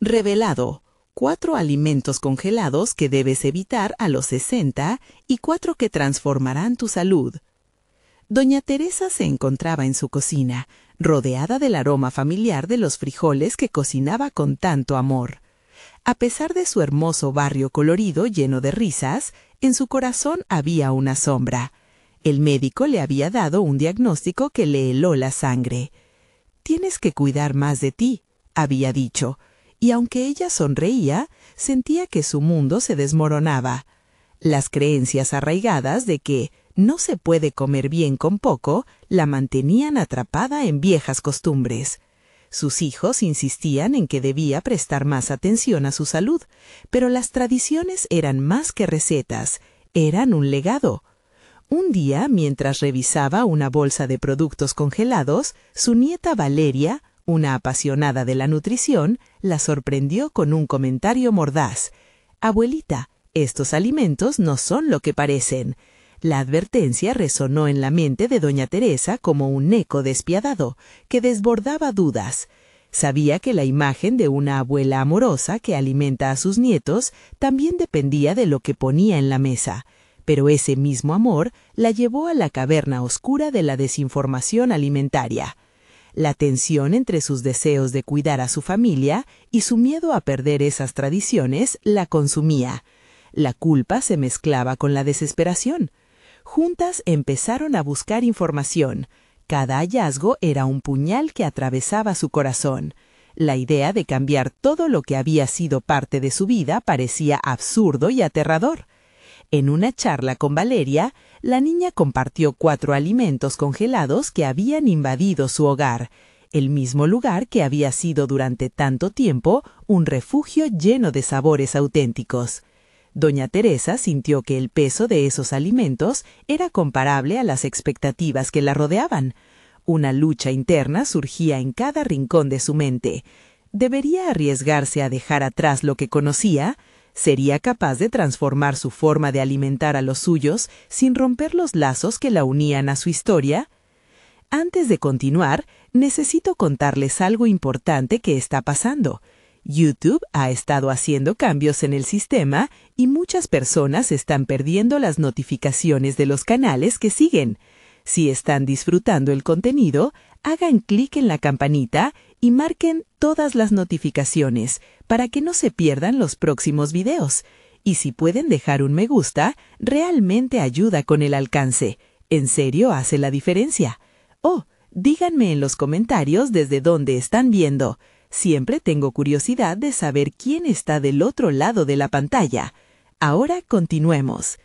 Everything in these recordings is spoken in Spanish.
Revelado: 4 alimentos congelados que debes evitar a los 60 y 4 que transformarán tu salud. Doña Teresa se encontraba en su cocina, rodeada del aroma familiar de los frijoles que cocinaba con tanto amor. A pesar de su hermoso barrio colorido lleno de risas, en su corazón había una sombra. El médico le había dado un diagnóstico que le heló la sangre. «Tienes que cuidar más de ti», había dicho, y aunque ella sonreía, sentía que su mundo se desmoronaba. Las creencias arraigadas de que no se puede comer bien con poco la mantenían atrapada en viejas costumbres. Sus hijos insistían en que debía prestar más atención a su salud, pero las tradiciones eran más que recetas, eran un legado. Un día, mientras revisaba una bolsa de productos congelados, su nieta Valeria, una apasionada de la nutrición, la sorprendió con un comentario mordaz. «Abuelita, estos alimentos no son lo que parecen». La advertencia resonó en la mente de doña Teresa como un eco despiadado, que desbordaba dudas. Sabía que la imagen de una abuela amorosa que alimenta a sus nietos también dependía de lo que ponía en la mesa, pero ese mismo amor la llevó a la caverna oscura de la desinformación alimentaria. La tensión entre sus deseos de cuidar a su familia y su miedo a perder esas tradiciones la consumía. La culpa se mezclaba con la desesperación. Juntas empezaron a buscar información. Cada hallazgo era un puñal que atravesaba su corazón. La idea de cambiar todo lo que había sido parte de su vida parecía absurdo y aterrador. En una charla con Valeria, la niña compartió 4 alimentos congelados que habían invadido su hogar, el mismo lugar que había sido durante tanto tiempo un refugio lleno de sabores auténticos. Doña Teresa sintió que el peso de esos alimentos era comparable a las expectativas que la rodeaban. Una lucha interna surgía en cada rincón de su mente. ¿Debería arriesgarse a dejar atrás lo que conocía? ¿Sería capaz de transformar su forma de alimentar a los suyos sin romper los lazos que la unían a su historia? Antes de continuar, necesito contarles algo importante que está pasando. YouTube ha estado haciendo cambios en el sistema y muchas personas están perdiendo las notificaciones de los canales que siguen. Si están disfrutando el contenido, hagan clic en la campanita y marquen todas las notificaciones para que no se pierdan los próximos videos. Y si pueden dejar un me gusta, realmente ayuda con el alcance. En serio hace la diferencia. Oh, díganme en los comentarios desde dónde están viendo. Siempre tengo curiosidad de saber quién está del otro lado de la pantalla. Ahora continuemos.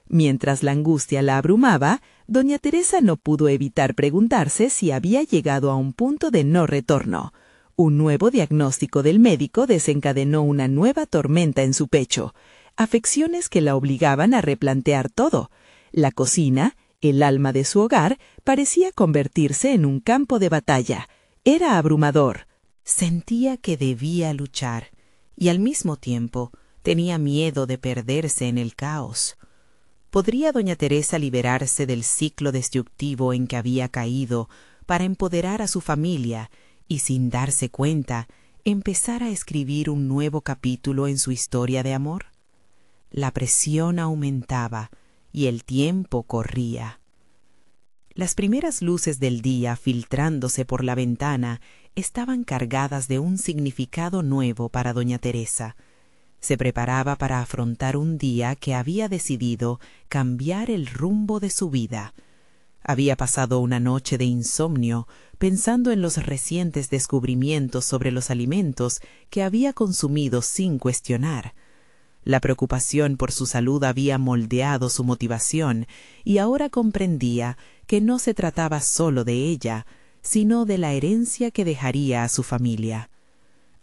Mientras la angustia la abrumaba, doña Teresa no pudo evitar preguntarse si había llegado a un punto de no retorno. Un nuevo diagnóstico del médico desencadenó una nueva tormenta en su pecho, afecciones que la obligaban a replantear todo. La cocina, el alma de su hogar, parecía convertirse en un campo de batalla. Era abrumador. Sentía que debía luchar y al mismo tiempo tenía miedo de perderse en el caos. ¿Podría doña Teresa liberarse del ciclo destructivo en que había caído para empoderar a su familia y, sin darse cuenta, empezar a escribir un nuevo capítulo en su historia de amor? La presión aumentaba y el tiempo corría. Las primeras luces del día filtrándose por la ventana estaban cargadas de un significado nuevo para doña Teresa. Se preparaba para afrontar un día que había decidido cambiar el rumbo de su vida. Había pasado una noche de insomnio pensando en los recientes descubrimientos sobre los alimentos que había consumido sin cuestionar. La preocupación por su salud había moldeado su motivación y ahora comprendía que no se trataba solo de ella, sino de la herencia que dejaría a su familia.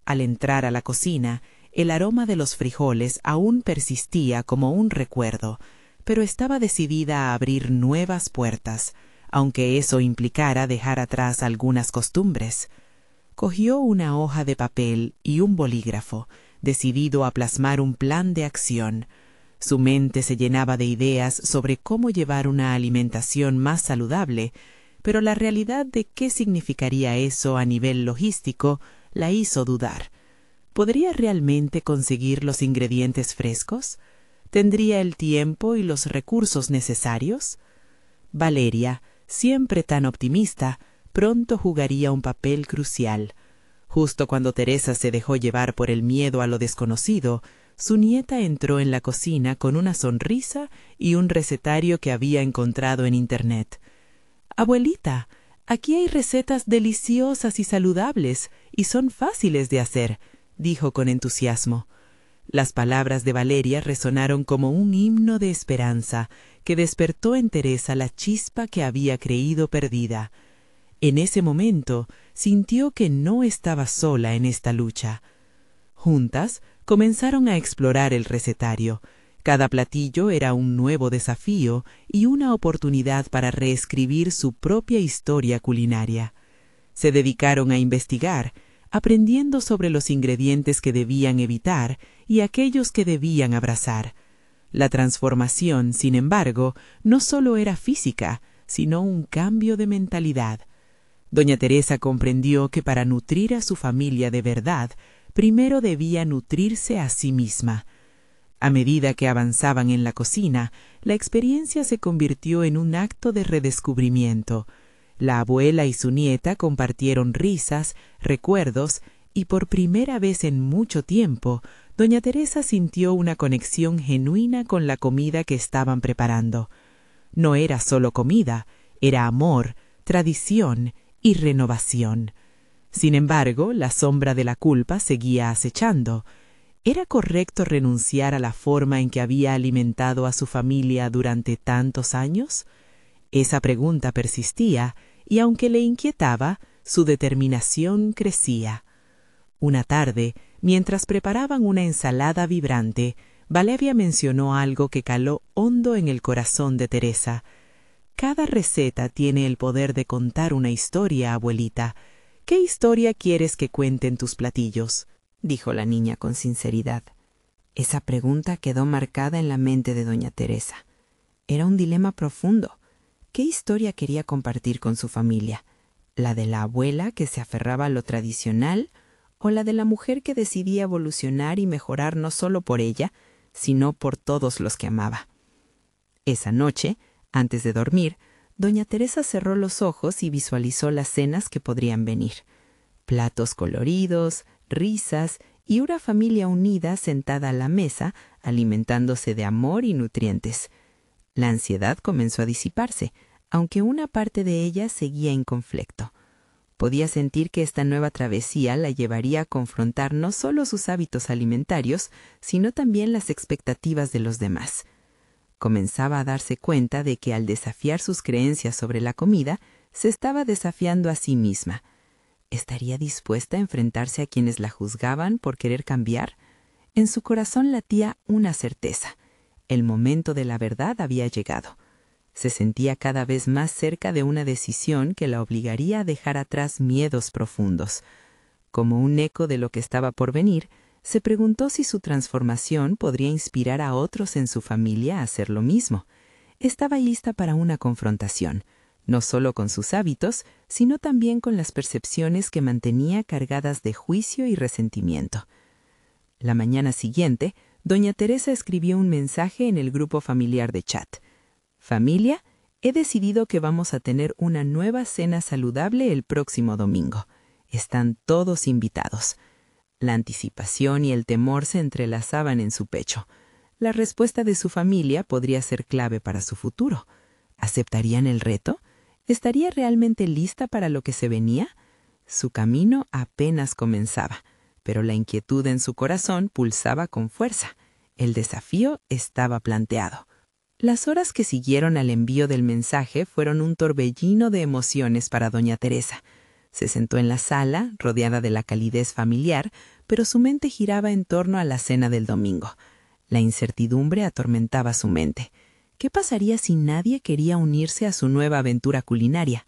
Al entrar a la cocina, el aroma de los frijoles aún persistía como un recuerdo, pero estaba decidida a abrir nuevas puertas, aunque eso implicara dejar atrás algunas costumbres. Cogió una hoja de papel y un bolígrafo, decidido a plasmar un plan de acción. Su mente se llenaba de ideas sobre cómo llevar una alimentación más saludable, pero la realidad de qué significaría eso a nivel logístico la hizo dudar. ¿Podría realmente conseguir los ingredientes frescos? ¿Tendría el tiempo y los recursos necesarios? Valeria, siempre tan optimista, pronto jugaría un papel crucial. Justo cuando Teresa se dejó llevar por el miedo a lo desconocido, su nieta entró en la cocina con una sonrisa y un recetario que había encontrado en Internet. «Abuelita, aquí hay recetas deliciosas y saludables, y son fáciles de hacer», dijo con entusiasmo. Las palabras de Valeria resonaron como un himno de esperanza que despertó en Teresa la chispa que había creído perdida. En ese momento sintió que no estaba sola en esta lucha. Juntas comenzaron a explorar el recetario. Cada platillo era un nuevo desafío y una oportunidad para reescribir su propia historia culinaria. Se dedicaron a investigar, aprendiendo sobre los ingredientes que debían evitar y aquellos que debían abrazar. La transformación, sin embargo, no solo era física, sino un cambio de mentalidad. Doña Teresa comprendió que para nutrir a su familia de verdad, primero debía nutrirse a sí misma. A medida que avanzaban en la cocina, la experiencia se convirtió en un acto de redescubrimiento. La abuela y su nieta compartieron risas, recuerdos, y por primera vez en mucho tiempo, doña Teresa sintió una conexión genuina con la comida que estaban preparando. No era solo comida, era amor, tradición y renovación. Sin embargo, la sombra de la culpa seguía acechando. ¿Era correcto renunciar a la forma en que había alimentado a su familia durante tantos años? Esa pregunta persistía, y aunque le inquietaba, su determinación crecía. Una tarde, mientras preparaban una ensalada vibrante, Valeria mencionó algo que caló hondo en el corazón de Teresa. «Cada receta tiene el poder de contar una historia, abuelita. ¿Qué historia quieres que cuenten tus platillos?», dijo la niña con sinceridad. Esa pregunta quedó marcada en la mente de doña Teresa. Era un dilema profundo. ¿Qué historia quería compartir con su familia? ¿La de la abuela que se aferraba a lo tradicional o la de la mujer que decidía evolucionar y mejorar no solo por ella, sino por todos los que amaba? Esa noche, antes de dormir, doña Teresa cerró los ojos y visualizó las cenas que podrían venir. Platos coloridos, risas y una familia unida sentada a la mesa, alimentándose de amor y nutrientes. La ansiedad comenzó a disiparse, aunque una parte de ella seguía en conflicto. Podía sentir que esta nueva travesía la llevaría a confrontar no solo sus hábitos alimentarios, sino también las expectativas de los demás. Comenzaba a darse cuenta de que al desafiar sus creencias sobre la comida, se estaba desafiando a sí misma. ¿Estaría dispuesta a enfrentarse a quienes la juzgaban por querer cambiar? En su corazón latía una certeza. El momento de la verdad había llegado. Se sentía cada vez más cerca de una decisión que la obligaría a dejar atrás miedos profundos. Como un eco de lo que estaba por venir, se preguntó si su transformación podría inspirar a otros en su familia a hacer lo mismo. Estaba lista para una confrontación, no solo con sus hábitos, sino también con las percepciones que mantenía cargadas de juicio y resentimiento. La mañana siguiente, doña Teresa escribió un mensaje en el grupo familiar de chat. «Familia, he decidido que vamos a tener una nueva cena saludable el próximo domingo. Están todos invitados». La anticipación y el temor se entrelazaban en su pecho. La respuesta de su familia podría ser clave para su futuro. ¿Aceptarían el reto? ¿Estaría realmente lista para lo que se venía? Su camino apenas comenzaba, pero la inquietud en su corazón pulsaba con fuerza. El desafío estaba planteado. Las horas que siguieron al envío del mensaje fueron un torbellino de emociones para doña Teresa. Se sentó en la sala, rodeada de la calidez familiar, pero su mente giraba en torno a la cena del domingo. La incertidumbre atormentaba su mente. ¿Qué pasaría si nadie quería unirse a su nueva aventura culinaria?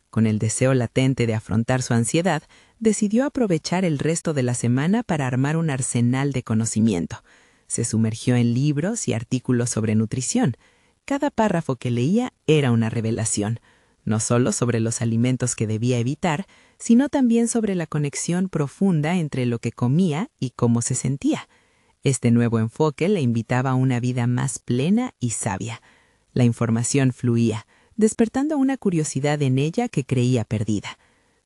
Con el deseo latente de afrontar su ansiedad, decidió aprovechar el resto de la semana para armar un arsenal de conocimiento. Se sumergió en libros y artículos sobre nutrición. Cada párrafo que leía era una revelación, no solo sobre los alimentos que debía evitar, sino también sobre la conexión profunda entre lo que comía y cómo se sentía. Este nuevo enfoque le invitaba a una vida más plena y sabia. La información fluía, despertando una curiosidad en ella que creía perdida.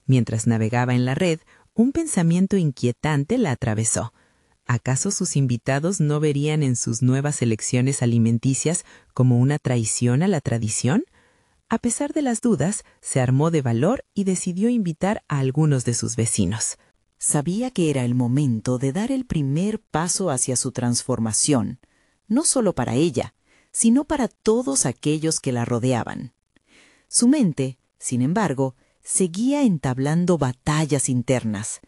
Mientras navegaba en la red, un pensamiento inquietante la atravesó. ¿Acaso sus invitados no verían en sus nuevas elecciones alimenticias como una traición a la tradición? A pesar de las dudas, se armó de valor y decidió invitar a algunos de sus vecinos. Sabía que era el momento de dar el primer paso hacia su transformación, no solo para ella, sino para todos aquellos que la rodeaban. Su mente, sin embargo, seguía entablando batallas internas.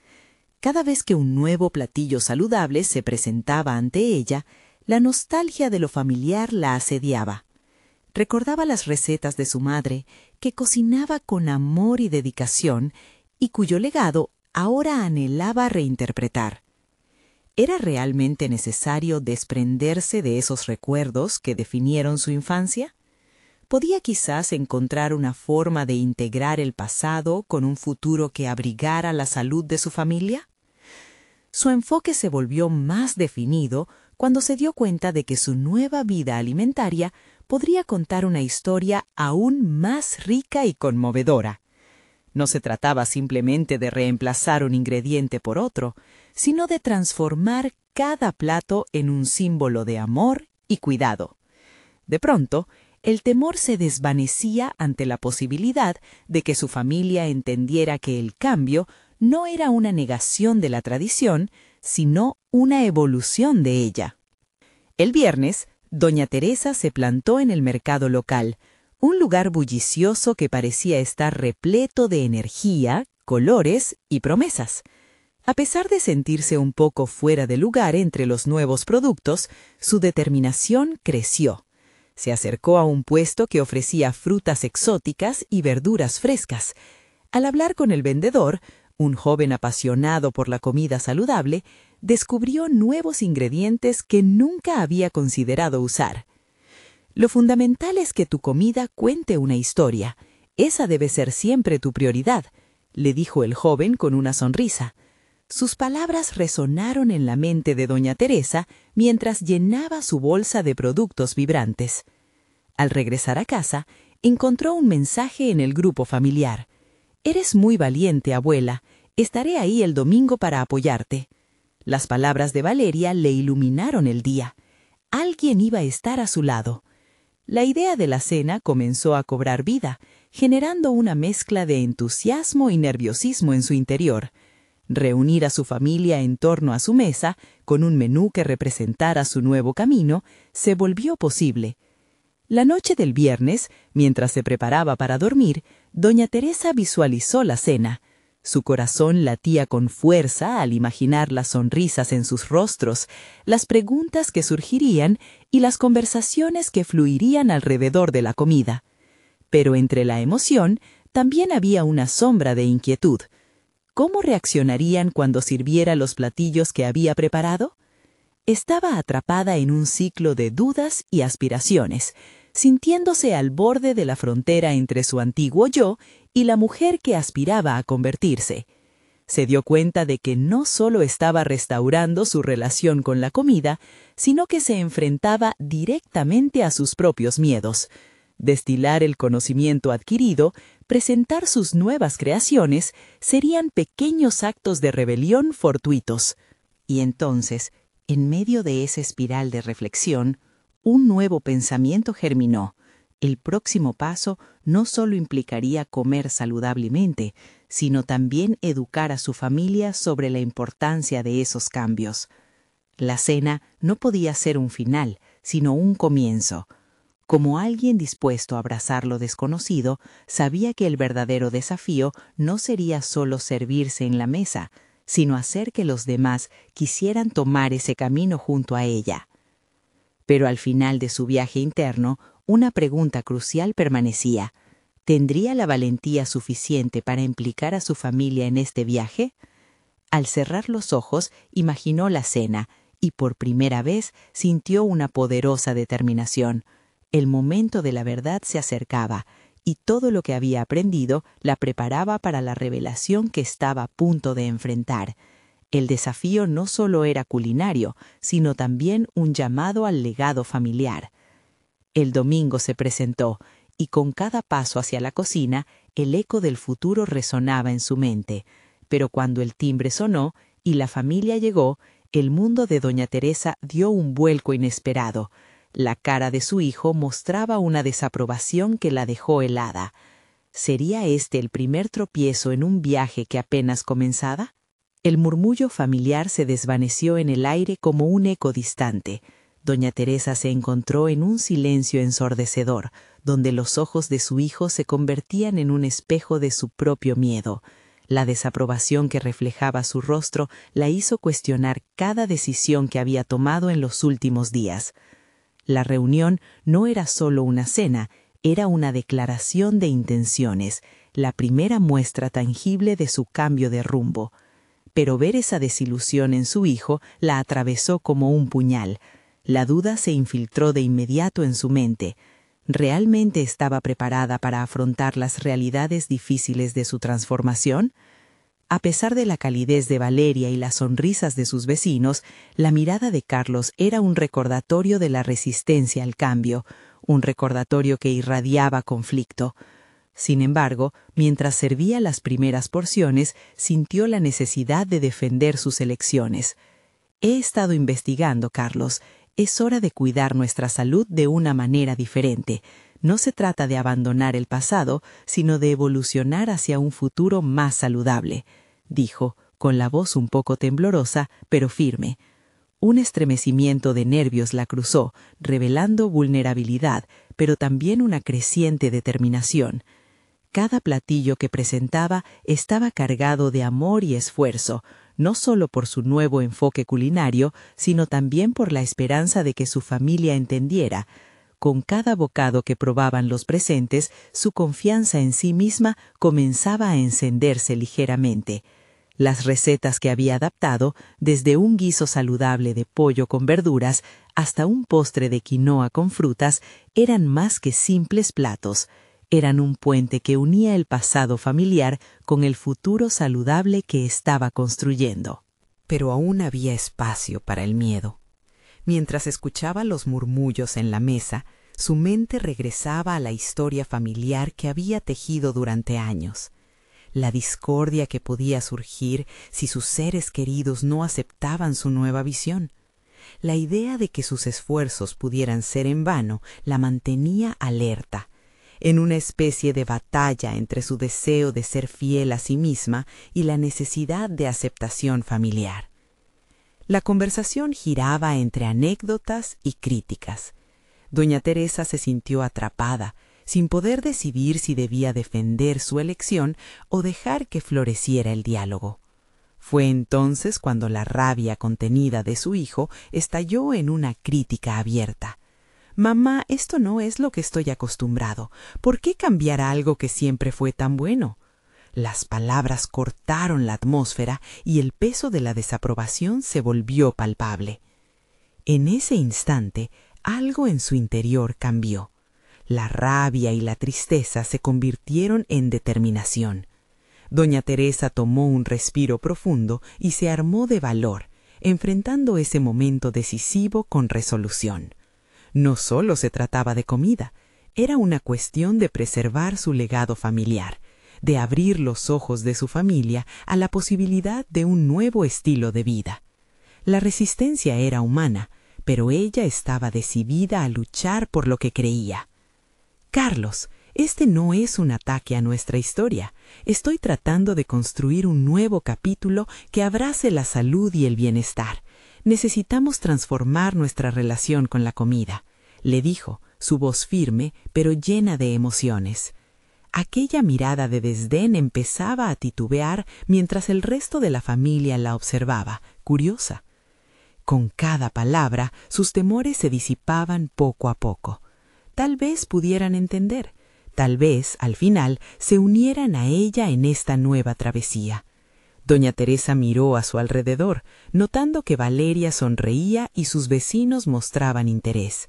Cada vez que un nuevo platillo saludable se presentaba ante ella, la nostalgia de lo familiar la asediaba. Recordaba las recetas de su madre, que cocinaba con amor y dedicación, y cuyo legado ahora anhelaba reinterpretar. ¿Era realmente necesario desprenderse de esos recuerdos que definieron su infancia? ¿Podía quizás encontrar una forma de integrar el pasado con un futuro que abrigara la salud de su familia? Su enfoque se volvió más definido cuando se dio cuenta de que su nueva vida alimentaria podría contar una historia aún más rica y conmovedora. No se trataba simplemente de reemplazar un ingrediente por otro, sino de transformar cada plato en un símbolo de amor y cuidado. De pronto, el temor se desvanecía ante la posibilidad de que su familia entendiera que el cambio no era una negación de la tradición, sino una evolución de ella. El viernes, doña Teresa se plantó en el mercado local, un lugar bullicioso que parecía estar repleto de energía, colores y promesas. A pesar de sentirse un poco fuera de lugar entre los nuevos productos, su determinación creció. Se acercó a un puesto que ofrecía frutas exóticas y verduras frescas. Al hablar con el vendedor, un joven apasionado por la comida saludable, descubrió nuevos ingredientes que nunca había considerado usar. Lo fundamental es que tu comida cuente una historia. Esa debe ser siempre tu prioridad, le dijo el joven con una sonrisa. Sus palabras resonaron en la mente de doña Teresa mientras llenaba su bolsa de productos vibrantes. Al regresar a casa, encontró un mensaje en el grupo familiar. «Eres muy valiente, abuela. Estaré ahí el domingo para apoyarte». Las palabras de Valeria le iluminaron el día. Alguien iba a estar a su lado. La idea de la cena comenzó a cobrar vida, generando una mezcla de entusiasmo y nerviosismo en su interior. Reunir a su familia en torno a su mesa, con un menú que representara su nuevo camino, se volvió posible. La noche del viernes, mientras se preparaba para dormir, doña Teresa visualizó la cena. Su corazón latía con fuerza al imaginar las sonrisas en sus rostros, las preguntas que surgirían y las conversaciones que fluirían alrededor de la comida. Pero entre la emoción también había una sombra de inquietud. ¿Cómo reaccionarían cuando sirviera los platillos que había preparado? Estaba atrapada en un ciclo de dudas y aspiraciones, sintiéndose al borde de la frontera entre su antiguo yo y la mujer que aspiraba a convertirse. Se dio cuenta de que no solo estaba restaurando su relación con la comida, sino que se enfrentaba directamente a sus propios miedos. Destilar el conocimiento adquirido, presentar sus nuevas creaciones, serían pequeños actos de rebelión fortuitos. Y entonces, en medio de esa espiral de reflexión, un nuevo pensamiento germinó. El próximo paso no solo implicaría comer saludablemente, sino también educar a su familia sobre la importancia de esos cambios. La cena no podía ser un final, sino un comienzo. Como alguien dispuesto a abrazar lo desconocido, sabía que el verdadero desafío no sería solo servirse en la mesa, sino hacer que los demás quisieran tomar ese camino junto a ella. Pero al final de su viaje interno, una pregunta crucial permanecía. ¿Tendría la valentía suficiente para implicar a su familia en este viaje? Al cerrar los ojos, imaginó la cena y por primera vez sintió una poderosa determinación. El momento de la verdad se acercaba y todo lo que había aprendido la preparaba para la revelación que estaba a punto de enfrentar. El desafío no solo era culinario, sino también un llamado al legado familiar. El domingo se presentó, y con cada paso hacia la cocina, el eco del futuro resonaba en su mente. Pero cuando el timbre sonó y la familia llegó, el mundo de doña Teresa dio un vuelco inesperado. La cara de su hijo mostraba una desaprobación que la dejó helada. ¿Sería este el primer tropiezo en un viaje que apenas comenzaba? El murmullo familiar se desvaneció en el aire como un eco distante. Doña Teresa se encontró en un silencio ensordecedor, donde los ojos de su hijo se convertían en un espejo de su propio miedo. La desaprobación que reflejaba su rostro la hizo cuestionar cada decisión que había tomado en los últimos días. La reunión no era solo una cena, era una declaración de intenciones, la primera muestra tangible de su cambio de rumbo. Pero ver esa desilusión en su hijo la atravesó como un puñal. La duda se infiltró de inmediato en su mente. ¿Realmente estaba preparada para afrontar las realidades difíciles de su transformación? A pesar de la calidez de Valeria y las sonrisas de sus vecinos, la mirada de Carlos era un recordatorio de la resistencia al cambio, un recordatorio que irradiaba conflicto. Sin embargo, mientras servía las primeras porciones, sintió la necesidad de defender sus elecciones. «He estado investigando, Carlos. Es hora de cuidar nuestra salud de una manera diferente. No se trata de abandonar el pasado, sino de evolucionar hacia un futuro más saludable», dijo, con la voz un poco temblorosa, pero firme. Un estremecimiento de nervios la cruzó, revelando vulnerabilidad, pero también una creciente determinación. Cada platillo que presentaba estaba cargado de amor y esfuerzo, no solo por su nuevo enfoque culinario, sino también por la esperanza de que su familia entendiera. Con cada bocado que probaban los presentes, su confianza en sí misma comenzaba a encenderse ligeramente. Las recetas que había adaptado, desde un guiso saludable de pollo con verduras hasta un postre de quinoa con frutas, eran más que simples platos. Eran un puente que unía el pasado familiar con el futuro saludable que estaba construyendo. Pero aún había espacio para el miedo. Mientras escuchaba los murmullos en la mesa, su mente regresaba a la historia familiar que había tejido durante años. La discordia que podía surgir si sus seres queridos no aceptaban su nueva visión. La idea de que sus esfuerzos pudieran ser en vano la mantenía alerta, en una especie de batalla entre su deseo de ser fiel a sí misma y la necesidad de aceptación familiar. La conversación giraba entre anécdotas y críticas. Doña Teresa se sintió atrapada, sin poder decidir si debía defender su elección o dejar que floreciera el diálogo. Fue entonces cuando la rabia contenida de su hijo estalló en una crítica abierta. «Mamá, esto no es lo que estoy acostumbrado. ¿Por qué cambiar algo que siempre fue tan bueno?» Las palabras cortaron la atmósfera y el peso de la desaprobación se volvió palpable. En ese instante, algo en su interior cambió. La rabia y la tristeza se convirtieron en determinación. Doña Teresa tomó un respiro profundo y se armó de valor, enfrentando ese momento decisivo con resolución. No solo se trataba de comida, era una cuestión de preservar su legado familiar, de abrir los ojos de su familia a la posibilidad de un nuevo estilo de vida. La resistencia era humana, pero ella estaba decidida a luchar por lo que creía. «Carlos, este no es un ataque a nuestra historia. Estoy tratando de construir un nuevo capítulo que abrace la salud y el bienestar. Necesitamos transformar nuestra relación con la comida», le dijo, su voz firme, pero llena de emociones. Aquella mirada de desdén empezaba a titubear mientras el resto de la familia la observaba, curiosa. Con cada palabra, sus temores se disipaban poco a poco. Tal vez pudieran entender, tal vez, al final, se unieran a ella en esta nueva travesía. Doña Teresa miró a su alrededor, notando que Valeria sonreía y sus vecinos mostraban interés.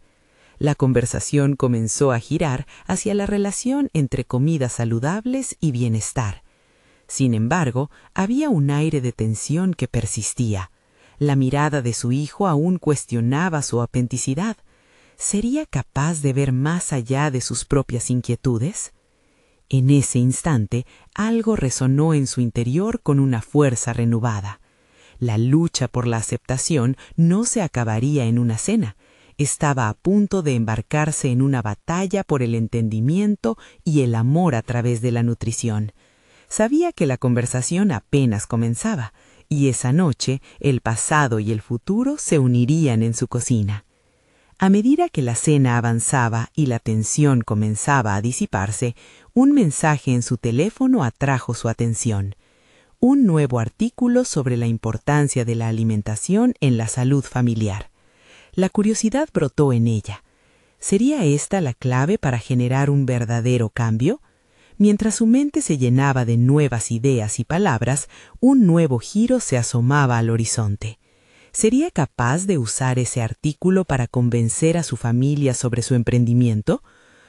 La conversación comenzó a girar hacia la relación entre comidas saludables y bienestar. Sin embargo, había un aire de tensión que persistía. La mirada de su hijo aún cuestionaba su autenticidad. ¿Sería capaz de ver más allá de sus propias inquietudes? En ese instante, algo resonó en su interior con una fuerza renovada. La lucha por la aceptación no se acabaría en una cena. Estaba a punto de embarcarse en una batalla por el entendimiento y el amor a través de la nutrición. Sabía que la conversación apenas comenzaba, y esa noche el pasado y el futuro se unirían en su cocina. A medida que la cena avanzaba y la tensión comenzaba a disiparse, un mensaje en su teléfono atrajo su atención. Un nuevo artículo sobre la importancia de la alimentación en la salud familiar. La curiosidad brotó en ella. ¿Sería esta la clave para generar un verdadero cambio? Mientras su mente se llenaba de nuevas ideas y palabras, un nuevo giro se asomaba al horizonte. ¿Sería capaz de usar ese artículo para convencer a su familia sobre su emprendimiento?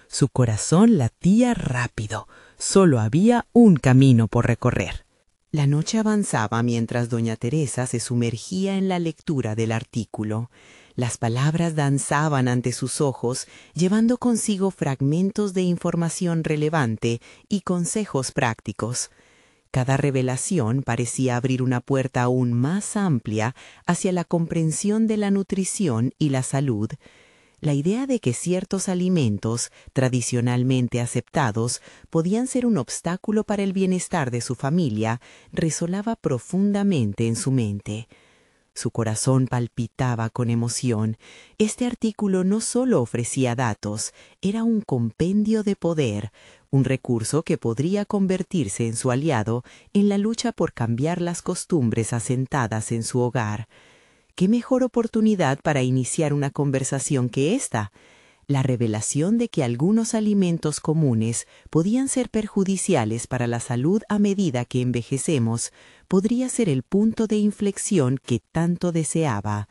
Su corazón latía rápido. Solo había un camino por recorrer. La noche avanzaba mientras doña Teresa se sumergía en la lectura del artículo. Las palabras danzaban ante sus ojos, llevando consigo fragmentos de información relevante y consejos prácticos. Cada revelación parecía abrir una puerta aún más amplia hacia la comprensión de la nutrición y la salud. La idea de que ciertos alimentos, tradicionalmente aceptados, podían ser un obstáculo para el bienestar de su familia, resonaba profundamente en su mente. Su corazón palpitaba con emoción. Este artículo no solo ofrecía datos, era un compendio de poder, un recurso que podría convertirse en su aliado en la lucha por cambiar las costumbres asentadas en su hogar. ¿Qué mejor oportunidad para iniciar una conversación que esta? La revelación de que algunos alimentos comunes podían ser perjudiciales para la salud a medida que envejecemos podría ser el punto de inflexión que tanto deseaba.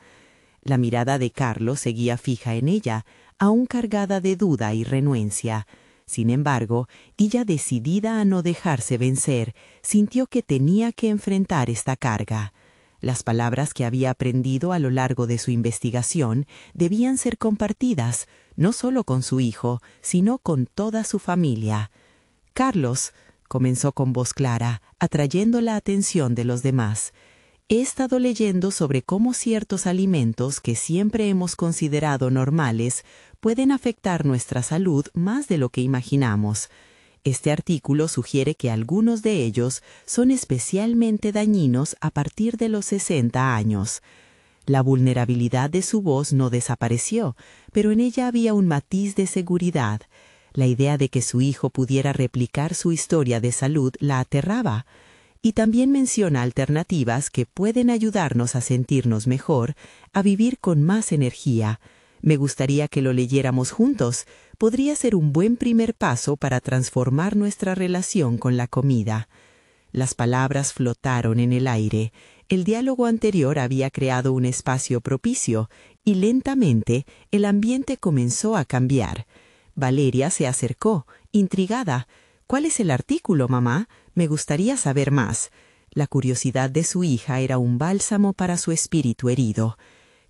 La mirada de Carlos seguía fija en ella, aún cargada de duda y renuencia. Sin embargo, ella, decidida a no dejarse vencer, sintió que tenía que enfrentar esta carga. Las palabras que había aprendido a lo largo de su investigación debían ser compartidas, no solo con su hijo, sino con toda su familia. «Carlos», comenzó con voz clara, atrayendo la atención de los demás, «he estado leyendo sobre cómo ciertos alimentos que siempre hemos considerado normales pueden afectar nuestra salud más de lo que imaginamos. Este artículo sugiere que algunos de ellos son especialmente dañinos a partir de los 60 años. La vulnerabilidad de su voz no desapareció, pero en ella había un matiz de seguridad. La idea de que su hijo pudiera replicar su historia de salud la aterraba. Y también menciona alternativas que pueden ayudarnos a sentirnos mejor, a vivir con más energía. Me gustaría que lo leyéramos juntos. Podría ser un buen primer paso para transformar nuestra relación con la comida». Las palabras flotaron en el aire. El diálogo anterior había creado un espacio propicio, y lentamente el ambiente comenzó a cambiar. Valeria se acercó, intrigada. «¿Cuál es el artículo, mamá? Me gustaría saber más». La curiosidad de su hija era un bálsamo para su espíritu herido.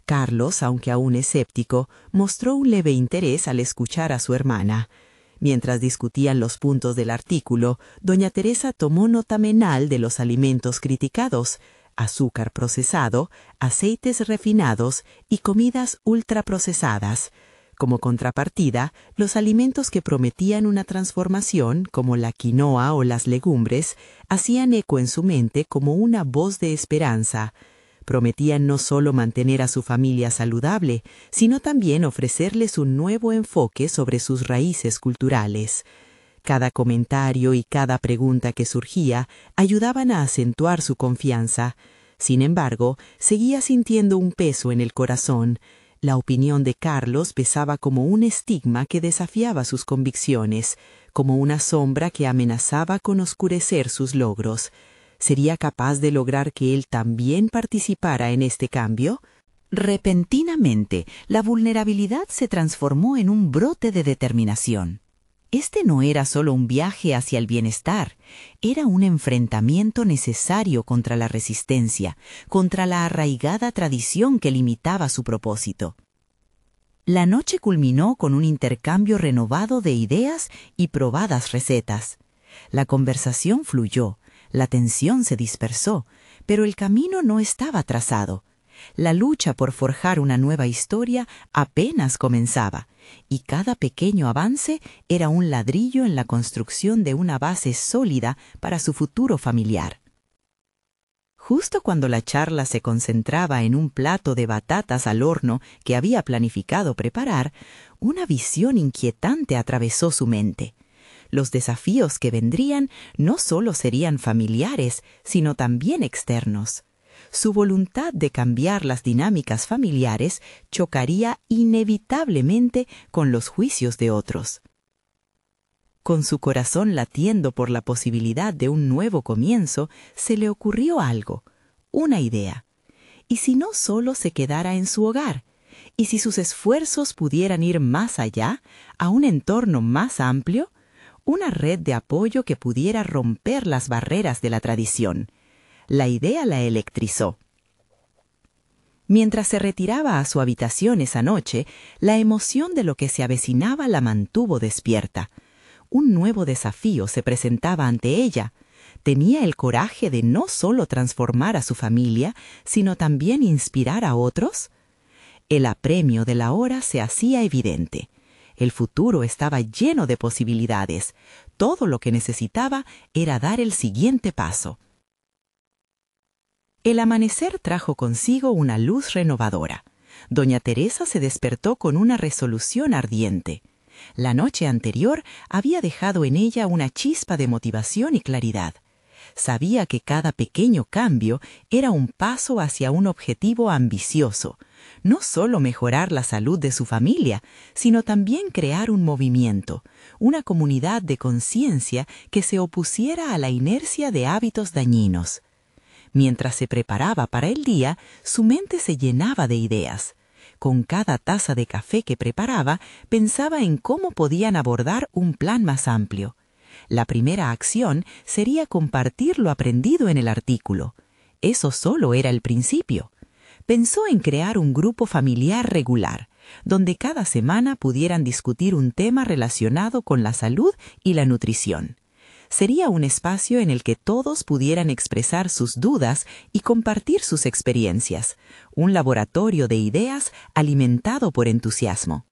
Carlos, aunque aún escéptico, mostró un leve interés al escuchar a su hermana. Mientras discutían los puntos del artículo, doña Teresa tomó nota mental de los alimentos criticados: azúcar procesado, aceites refinados y comidas ultraprocesadas. Como contrapartida, los alimentos que prometían una transformación, como la quinoa o las legumbres, hacían eco en su mente como una voz de esperanza. Prometían no solo mantener a su familia saludable, sino también ofrecerles un nuevo enfoque sobre sus raíces culturales. Cada comentario y cada pregunta que surgía ayudaban a acentuar su confianza. Sin embargo, seguía sintiendo un peso en el corazón. La opinión de Carlos pesaba como un estigma que desafiaba sus convicciones, como una sombra que amenazaba con oscurecer sus logros. ¿Sería capaz de lograr que él también participara en este cambio? Repentinamente, la vulnerabilidad se transformó en un brote de determinación. Este no era solo un viaje hacia el bienestar, era un enfrentamiento necesario contra la resistencia, contra la arraigada tradición que limitaba su propósito. La noche culminó con un intercambio renovado de ideas y probadas recetas. La conversación fluyó, la tensión se dispersó, pero el camino no estaba trazado. La lucha por forjar una nueva historia apenas comenzaba, y cada pequeño avance era un ladrillo en la construcción de una base sólida para su futuro familiar. Justo cuando la charla se concentraba en un plato de batatas al horno que había planificado preparar, una visión inquietante atravesó su mente. Los desafíos que vendrían no solo serían familiares, sino también externos. Su voluntad de cambiar las dinámicas familiares chocaría inevitablemente con los juicios de otros. Con su corazón latiendo por la posibilidad de un nuevo comienzo, se le ocurrió algo, una idea. ¿Y si no solo se quedara en su hogar? ¿Y si sus esfuerzos pudieran ir más allá, a un entorno más amplio? Una red de apoyo que pudiera romper las barreras de la tradición. La idea la electrizó. Mientras se retiraba a su habitación esa noche, la emoción de lo que se avecinaba la mantuvo despierta. Un nuevo desafío se presentaba ante ella. Tenía el coraje de no solo transformar a su familia, sino también inspirar a otros. El apremio de la hora se hacía evidente. El futuro estaba lleno de posibilidades. Todo lo que necesitaba era dar el siguiente paso. El amanecer trajo consigo una luz renovadora. Doña Teresa se despertó con una resolución ardiente. La noche anterior había dejado en ella una chispa de motivación y claridad. Sabía que cada pequeño cambio era un paso hacia un objetivo ambicioso, no solo mejorar la salud de su familia, sino también crear un movimiento, una comunidad de conciencia que se opusiera a la inercia de hábitos dañinos. Mientras se preparaba para el día, su mente se llenaba de ideas. Con cada taza de café que preparaba, pensaba en cómo podían abordar un plan más amplio. La primera acción sería compartir lo aprendido en el artículo. Eso solo era el principio. Pensó en crear un grupo familiar regular, donde cada semana pudieran discutir un tema relacionado con la salud y la nutrición. Sería un espacio en el que todos pudieran expresar sus dudas y compartir sus experiencias, un laboratorio de ideas alimentado por entusiasmo.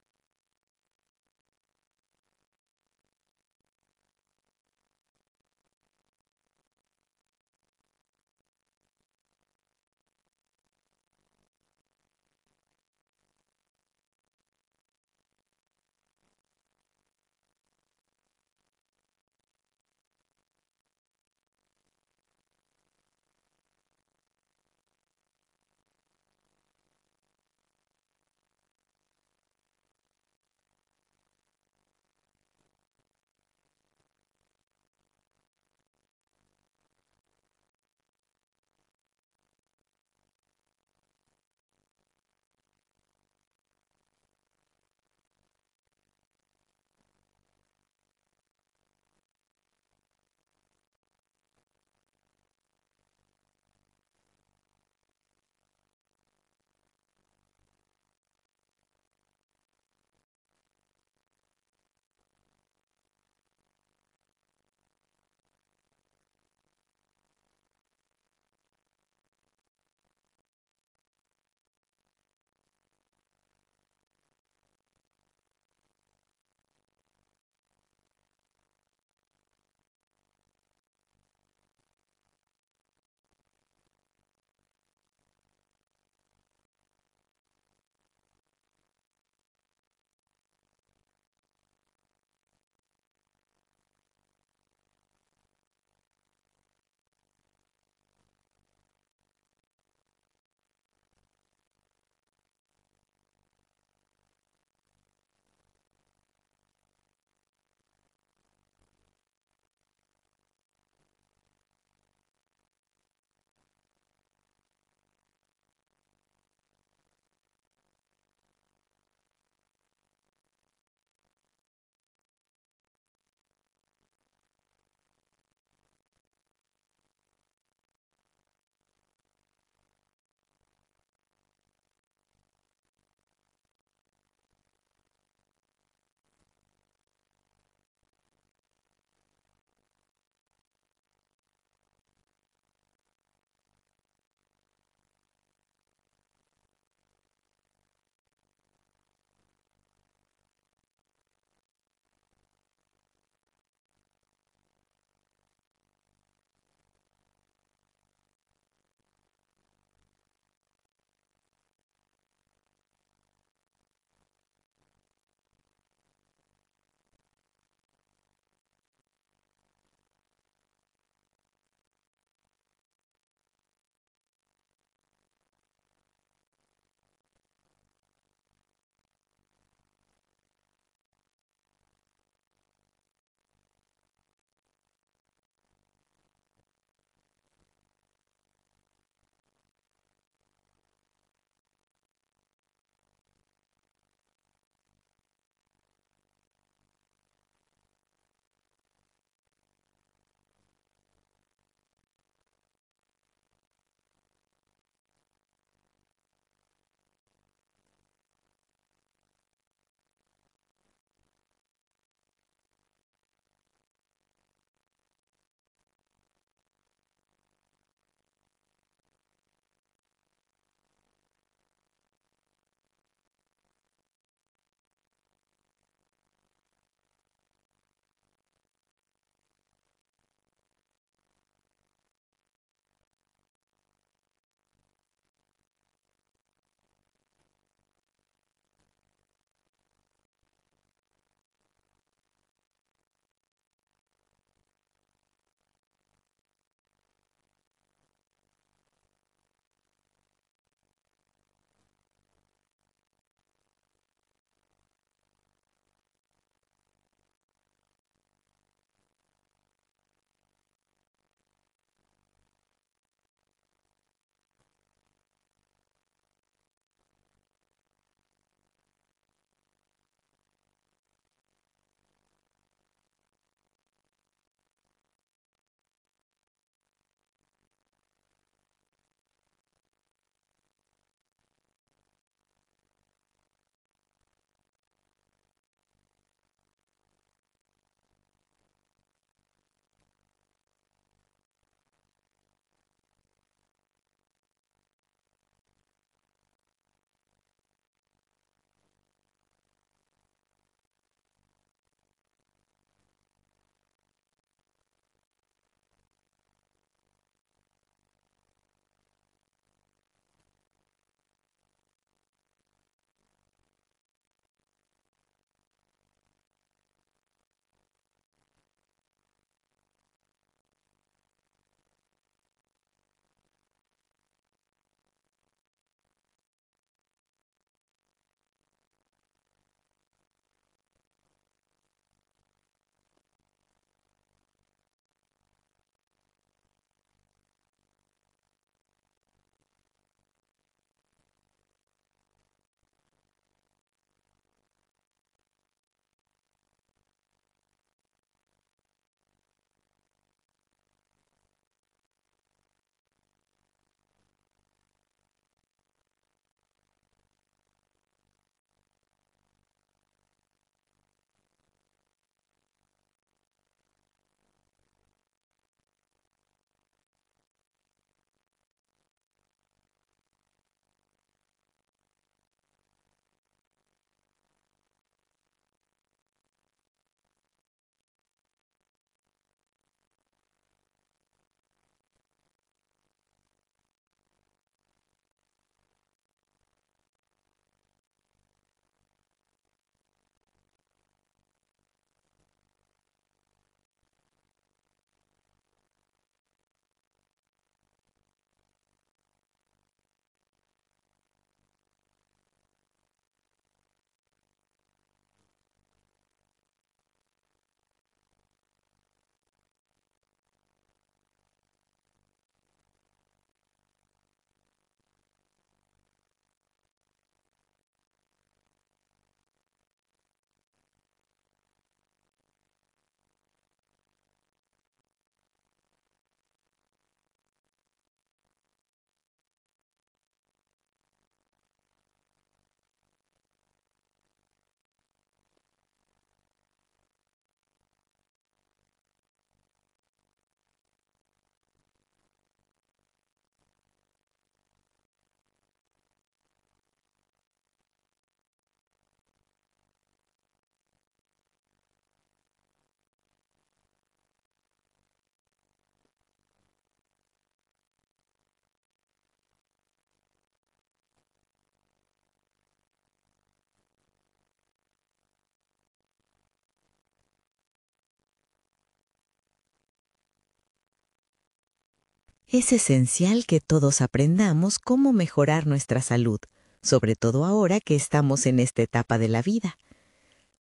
Es esencial que todos aprendamos cómo mejorar nuestra salud, sobre todo ahora que estamos en esta etapa de la vida.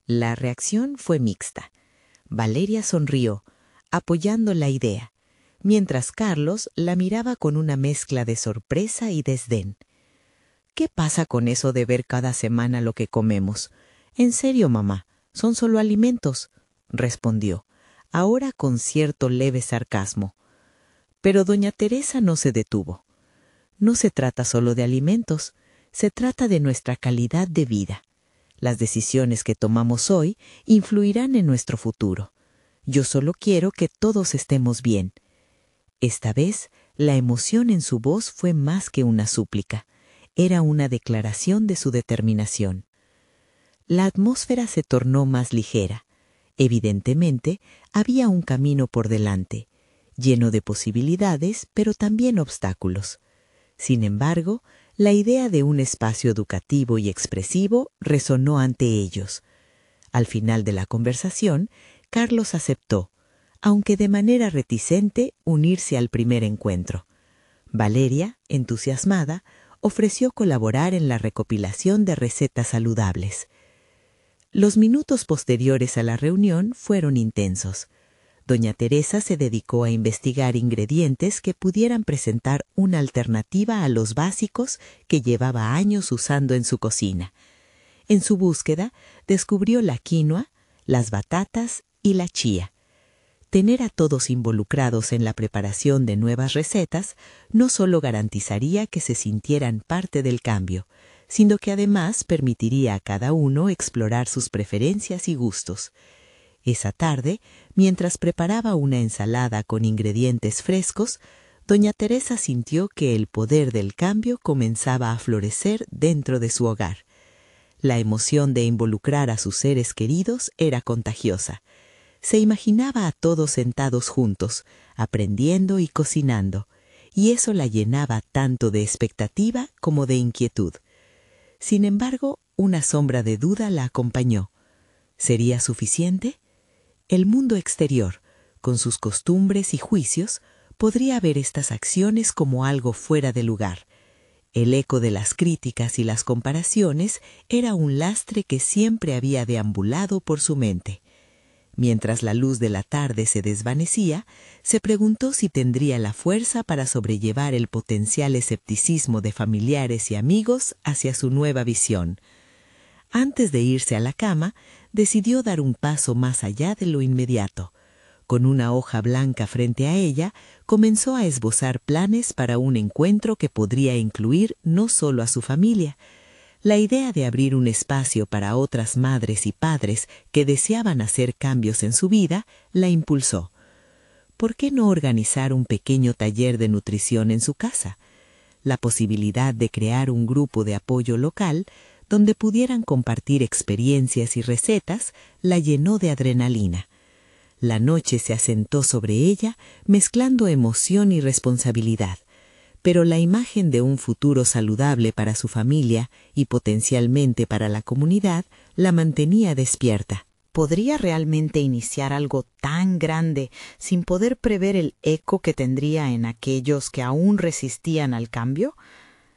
La reacción fue mixta. Valeria sonrió, apoyando la idea, mientras Carlos la miraba con una mezcla de sorpresa y desdén. ¿Qué pasa con eso de ver cada semana lo que comemos? En serio, mamá, son solo alimentos, respondió, ahora con cierto leve sarcasmo. Pero doña Teresa no se detuvo. No se trata solo de alimentos, se trata de nuestra calidad de vida. Las decisiones que tomamos hoy influirán en nuestro futuro. Yo solo quiero que todos estemos bien. Esta vez, la emoción en su voz fue más que una súplica. Era una declaración de su determinación. La atmósfera se tornó más ligera. Evidentemente, había un camino por delante, lleno de posibilidades, pero también obstáculos. Sin embargo, la idea de un espacio educativo y expresivo resonó ante ellos. Al final de la conversación, Carlos aceptó, aunque de manera reticente, unirse al primer encuentro. Valeria, entusiasmada, ofreció colaborar en la recopilación de recetas saludables. Los minutos posteriores a la reunión fueron intensos. Doña Teresa se dedicó a investigar ingredientes que pudieran presentar una alternativa a los básicos que llevaba años usando en su cocina. En su búsqueda, descubrió la quinoa, las batatas y la chía. Tener a todos involucrados en la preparación de nuevas recetas no solo garantizaría que se sintieran parte del cambio, sino que además permitiría a cada uno explorar sus preferencias y gustos. Esa tarde, mientras preparaba una ensalada con ingredientes frescos, doña Teresa sintió que el poder del cambio comenzaba a florecer dentro de su hogar. La emoción de involucrar a sus seres queridos era contagiosa. Se imaginaba a todos sentados juntos, aprendiendo y cocinando, y eso la llenaba tanto de expectativa como de inquietud. Sin embargo, una sombra de duda la acompañó. ¿Sería suficiente? El mundo exterior, con sus costumbres y juicios, podría ver estas acciones como algo fuera de lugar. El eco de las críticas y las comparaciones era un lastre que siempre había deambulado por su mente. Mientras la luz de la tarde se desvanecía, se preguntó si tendría la fuerza para sobrellevar el potencial escepticismo de familiares y amigos hacia su nueva visión. Antes de irse a la cama, decidió dar un paso más allá de lo inmediato. Con una hoja blanca frente a ella, comenzó a esbozar planes para un encuentro que podría incluir no solo a su familia. La idea de abrir un espacio para otras madres y padres que deseaban hacer cambios en su vida la impulsó. ¿Por qué no organizar un pequeño taller de nutrición en su casa? La posibilidad de crear un grupo de apoyo local donde pudieran compartir experiencias y recetas la llenó de adrenalina. La noche se asentó sobre ella, mezclando emoción y responsabilidad. Pero la imagen de un futuro saludable para su familia y potencialmente para la comunidad la mantenía despierta. ¿Podría realmente iniciar algo tan grande sin poder prever el eco que tendría en aquellos que aún resistían al cambio?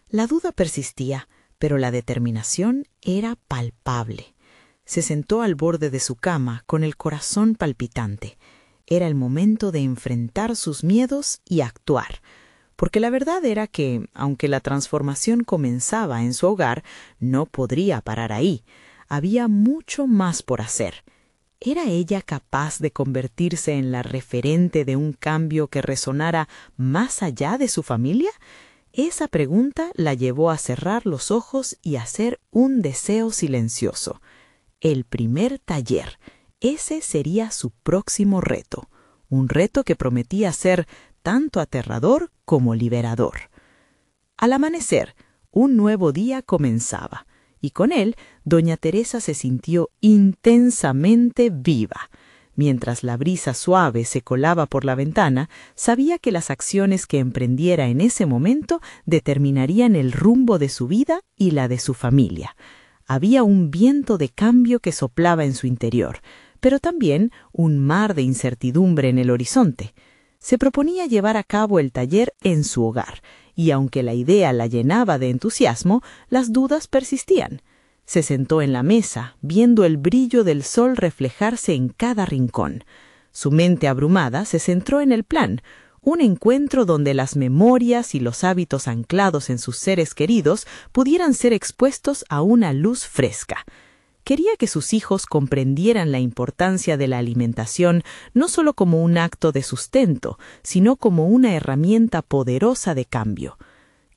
La duda persistía, pero la determinación era palpable. Se sentó al borde de su cama con el corazón palpitante. Era el momento de enfrentar sus miedos y actuar. Porque la verdad era que, aunque la transformación comenzaba en su hogar, no podría parar ahí. Había mucho más por hacer. ¿Era ella capaz de convertirse en la referente de un cambio que resonara más allá de su familia? Esa pregunta la llevó a cerrar los ojos y hacer un deseo silencioso. El primer taller. Ese sería su próximo reto. Un reto que prometía ser tanto aterrador como liberador. Al amanecer, un nuevo día comenzaba, y con él, doña Teresa se sintió intensamente viva. Mientras la brisa suave se colaba por la ventana, sabía que las acciones que emprendiera en ese momento determinarían el rumbo de su vida y la de su familia. Había un viento de cambio que soplaba en su interior, pero también un mar de incertidumbre en el horizonte. se proponía llevar a cabo el taller en su hogar, y aunque la idea la llenaba de entusiasmo, las dudas persistían. Se sentó en la mesa, viendo el brillo del sol reflejarse en cada rincón. Su mente abrumada se centró en el plan, un encuentro donde las memorias y los hábitos anclados en sus seres queridos pudieran ser expuestos a una luz fresca. Quería que sus hijos comprendieran la importancia de la alimentación no solo como un acto de sustento, sino como una herramienta poderosa de cambio.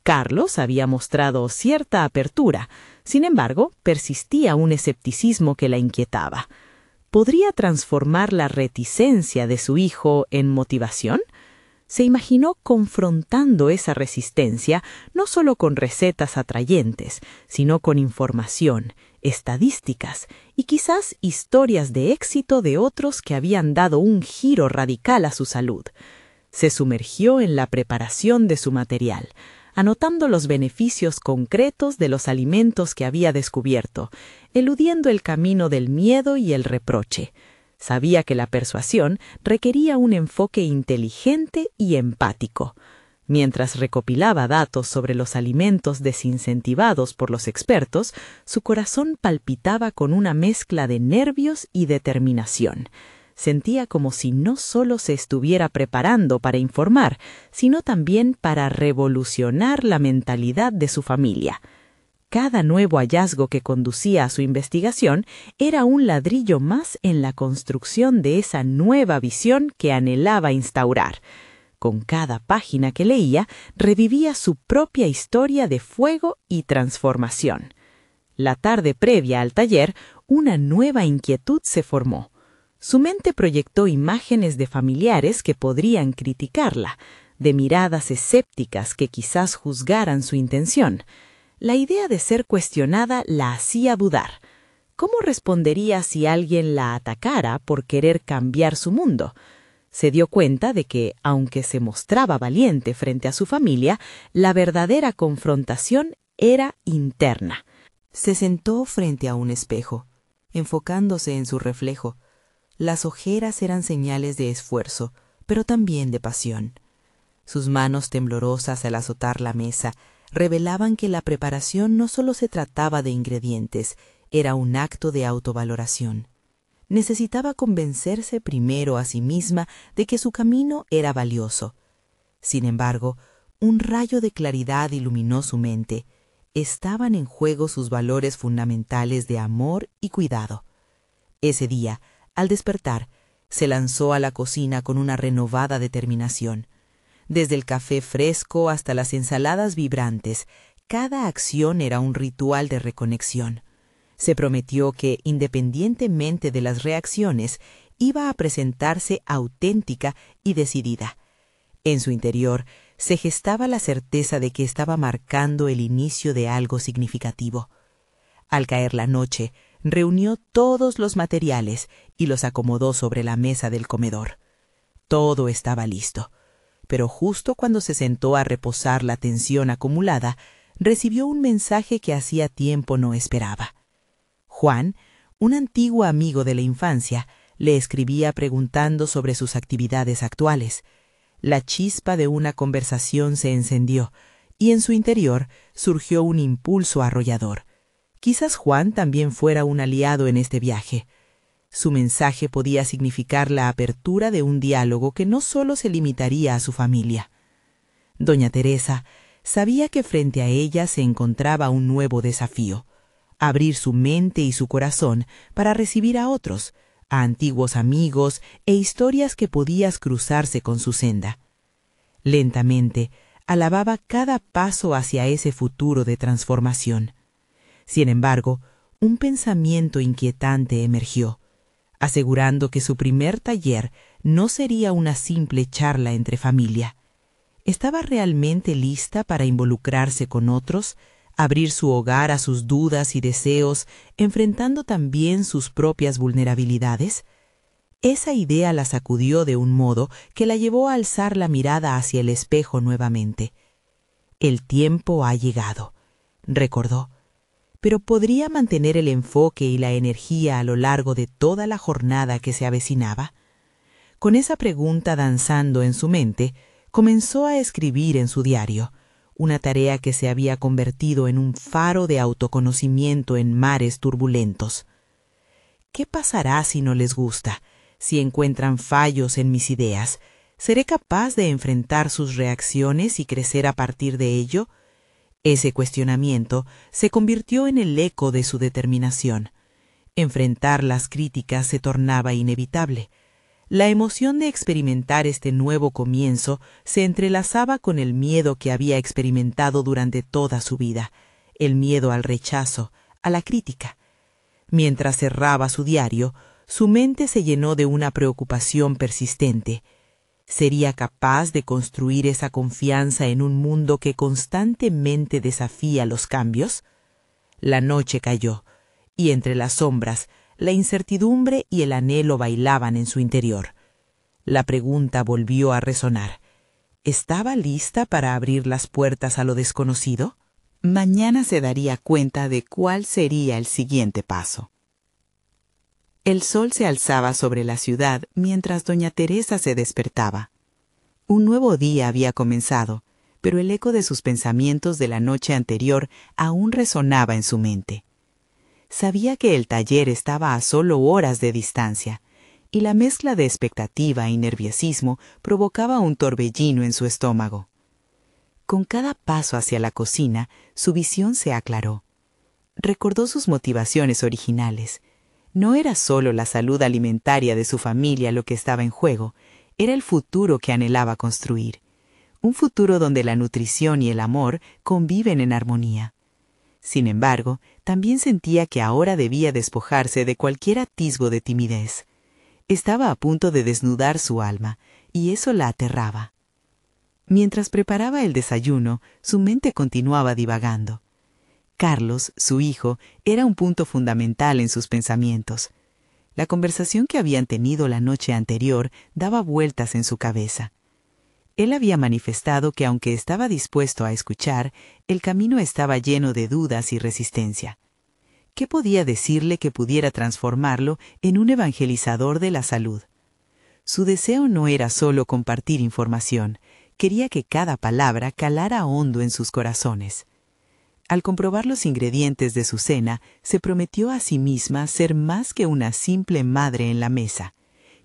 Carlos había mostrado cierta apertura, sin embargo, persistía un escepticismo que la inquietaba. ¿Podría transformar la reticencia de su hijo en motivación? Se imaginó confrontando esa resistencia no solo con recetas atrayentes, sino con información, estadísticas y quizás historias de éxito de otros que habían dado un giro radical a su salud. Se sumergió en la preparación de su material, anotando los beneficios concretos de los alimentos que había descubierto, eludiendo el camino del miedo y el reproche. Sabía que la persuasión requería un enfoque inteligente y empático. Mientras recopilaba datos sobre los alimentos desincentivados por los expertos, su corazón palpitaba con una mezcla de nervios y determinación. Sentía como si no solo se estuviera preparando para informar, sino también para revolucionar la mentalidad de su familia. Cada nuevo hallazgo que conducía a su investigación era un ladrillo más en la construcción de esa nueva visión que anhelaba instaurar. Con cada página que leía, revivía su propia historia de fuego y transformación. La tarde previa al taller, una nueva inquietud se formó. Su mente proyectó imágenes de familiares que podrían criticarla, de miradas escépticas que quizás juzgaran su intención. La idea de ser cuestionada la hacía dudar. ¿Cómo respondería si alguien la atacara por querer cambiar su mundo? Se dio cuenta de que, aunque se mostraba valiente frente a su familia, la verdadera confrontación era interna. Se sentó frente a un espejo, enfocándose en su reflejo. Las ojeras eran señales de esfuerzo, pero también de pasión. Sus manos temblorosas al azotar la mesa revelaban que la preparación no solo se trataba de ingredientes, era un acto de autovaloración. Necesitaba convencerse primero a sí misma de que su camino era valioso. Sin embargo, un rayo de claridad iluminó su mente. Estaban en juego sus valores fundamentales de amor y cuidado. Ese día, al despertar, se lanzó a la cocina con una renovada determinación. Desde el café fresco hasta las ensaladas vibrantes, cada acción era un ritual de reconexión. Se prometió que, independientemente de las reacciones, iba a presentarse auténtica y decidida. En su interior se gestaba la certeza de que estaba marcando el inicio de algo significativo. Al caer la noche, reunió todos los materiales y los acomodó sobre la mesa del comedor. Todo estaba listo, pero justo cuando se sentó a reposar la tensión acumulada, recibió un mensaje que hacía tiempo no esperaba. Juan, un antiguo amigo de la infancia, le escribía preguntando sobre sus actividades actuales. La chispa de una conversación se encendió, y en su interior surgió un impulso arrollador. Quizás Juan también fuera un aliado en este viaje. Su mensaje podía significar la apertura de un diálogo que no solo se limitaría a su familia. Doña Teresa sabía que frente a ella se encontraba un nuevo desafío: abrir su mente y su corazón para recibir a otros, a antiguos amigos e historias que podían cruzarse con su senda. Lentamente, alababa cada paso hacia ese futuro de transformación. Sin embargo, un pensamiento inquietante emergió, asegurando que su primer taller no sería una simple charla entre familia. ¿Estaba realmente lista para involucrarse con otros, abrir su hogar a sus dudas y deseos, enfrentando también sus propias vulnerabilidades? Esa idea la sacudió de un modo que la llevó a alzar la mirada hacia el espejo nuevamente. «El tiempo ha llegado», recordó. Pero ¿podría mantener el enfoque y la energía a lo largo de toda la jornada que se avecinaba? Con esa pregunta danzando en su mente, comenzó a escribir en su diario, una tarea que se había convertido en un faro de autoconocimiento en mares turbulentos. ¿Qué pasará si no les gusta? Si encuentran fallos en mis ideas, ¿seré capaz de enfrentar sus reacciones y crecer a partir de ello? Ese cuestionamiento se convirtió en el eco de su determinación. Enfrentar las críticas se tornaba inevitable. La emoción de experimentar este nuevo comienzo se entrelazaba con el miedo que había experimentado durante toda su vida, el miedo al rechazo, a la crítica. Mientras cerraba su diario, su mente se llenó de una preocupación persistente. ¿Sería capaz de construir esa confianza en un mundo que constantemente desafía los cambios? La noche cayó, y entre las sombras, la incertidumbre y el anhelo bailaban en su interior. La pregunta volvió a resonar. ¿Estaba lista para abrir las puertas a lo desconocido? Mañana se daría cuenta de cuál sería el siguiente paso. El sol se alzaba sobre la ciudad mientras doña Teresa se despertaba. Un nuevo día había comenzado, pero el eco de sus pensamientos de la noche anterior aún resonaba en su mente. Sabía que el taller estaba a solo horas de distancia, y la mezcla de expectativa y nerviosismo provocaba un torbellino en su estómago. Con cada paso hacia la cocina, su visión se aclaró. Recordó sus motivaciones originales. No era solo la salud alimentaria de su familia lo que estaba en juego, era el futuro que anhelaba construir. Un futuro donde la nutrición y el amor conviven en armonía. Sin embargo, también sentía que ahora debía despojarse de cualquier atisbo de timidez. Estaba a punto de desnudar su alma, y eso la aterraba. Mientras preparaba el desayuno, su mente continuaba divagando. Carlos, su hijo, era un punto fundamental en sus pensamientos. La conversación que habían tenido la noche anterior daba vueltas en su cabeza. Él había manifestado que aunque estaba dispuesto a escuchar, el camino estaba lleno de dudas y resistencia. ¿Qué podía decirle que pudiera transformarlo en un evangelizador de la salud? Su deseo no era solo compartir información, quería que cada palabra calara hondo en sus corazones. Al comprobar los ingredientes de su cena, se prometió a sí misma ser más que una simple madre en la mesa.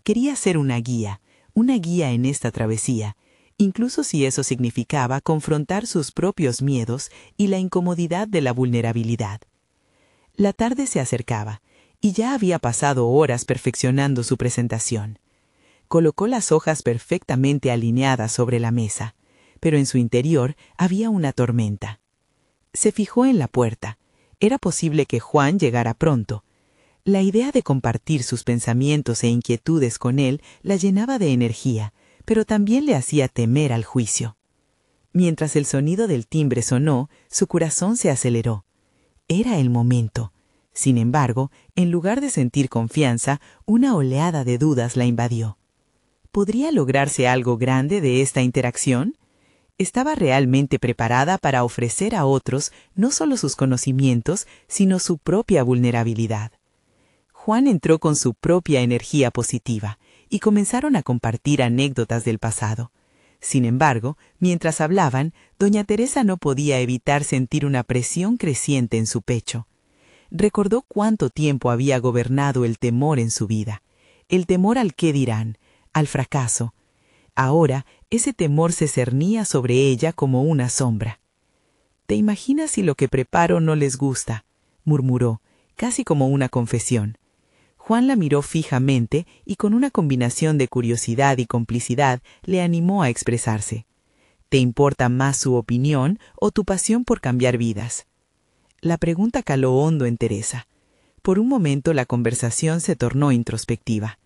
Quería ser una guía en esta travesía, incluso si eso significaba confrontar sus propios miedos y la incomodidad de la vulnerabilidad. La tarde se acercaba, y ya había pasado horas perfeccionando su presentación. Colocó las hojas perfectamente alineadas sobre la mesa, pero en su interior había una tormenta. Se fijó en la puerta. Era posible que Juan llegara pronto. La idea de compartir sus pensamientos e inquietudes con él la llenaba de energía, pero también le hacía temer al juicio. Mientras el sonido del timbre sonó, su corazón se aceleró. Era el momento. Sin embargo, en lugar de sentir confianza, una oleada de dudas la invadió. ¿Podría lograrse algo grande de esta interacción? Estaba realmente preparada para ofrecer a otros no solo sus conocimientos, sino su propia vulnerabilidad. Juan entró con su propia energía positiva y comenzaron a compartir anécdotas del pasado. Sin embargo, mientras hablaban, doña Teresa no podía evitar sentir una presión creciente en su pecho. Recordó cuánto tiempo había gobernado el temor en su vida, el temor al qué dirán, al fracaso. Ahora, ese temor se cernía sobre ella como una sombra. «¿Te imaginas si lo que preparo no les gusta?», murmuró, casi como una confesión. Juan la miró fijamente y con una combinación de curiosidad y complicidad le animó a expresarse. «¿Te importa más su opinión o tu pasión por cambiar vidas?». La pregunta caló hondo en Teresa. Por un momento la conversación se tornó introspectiva.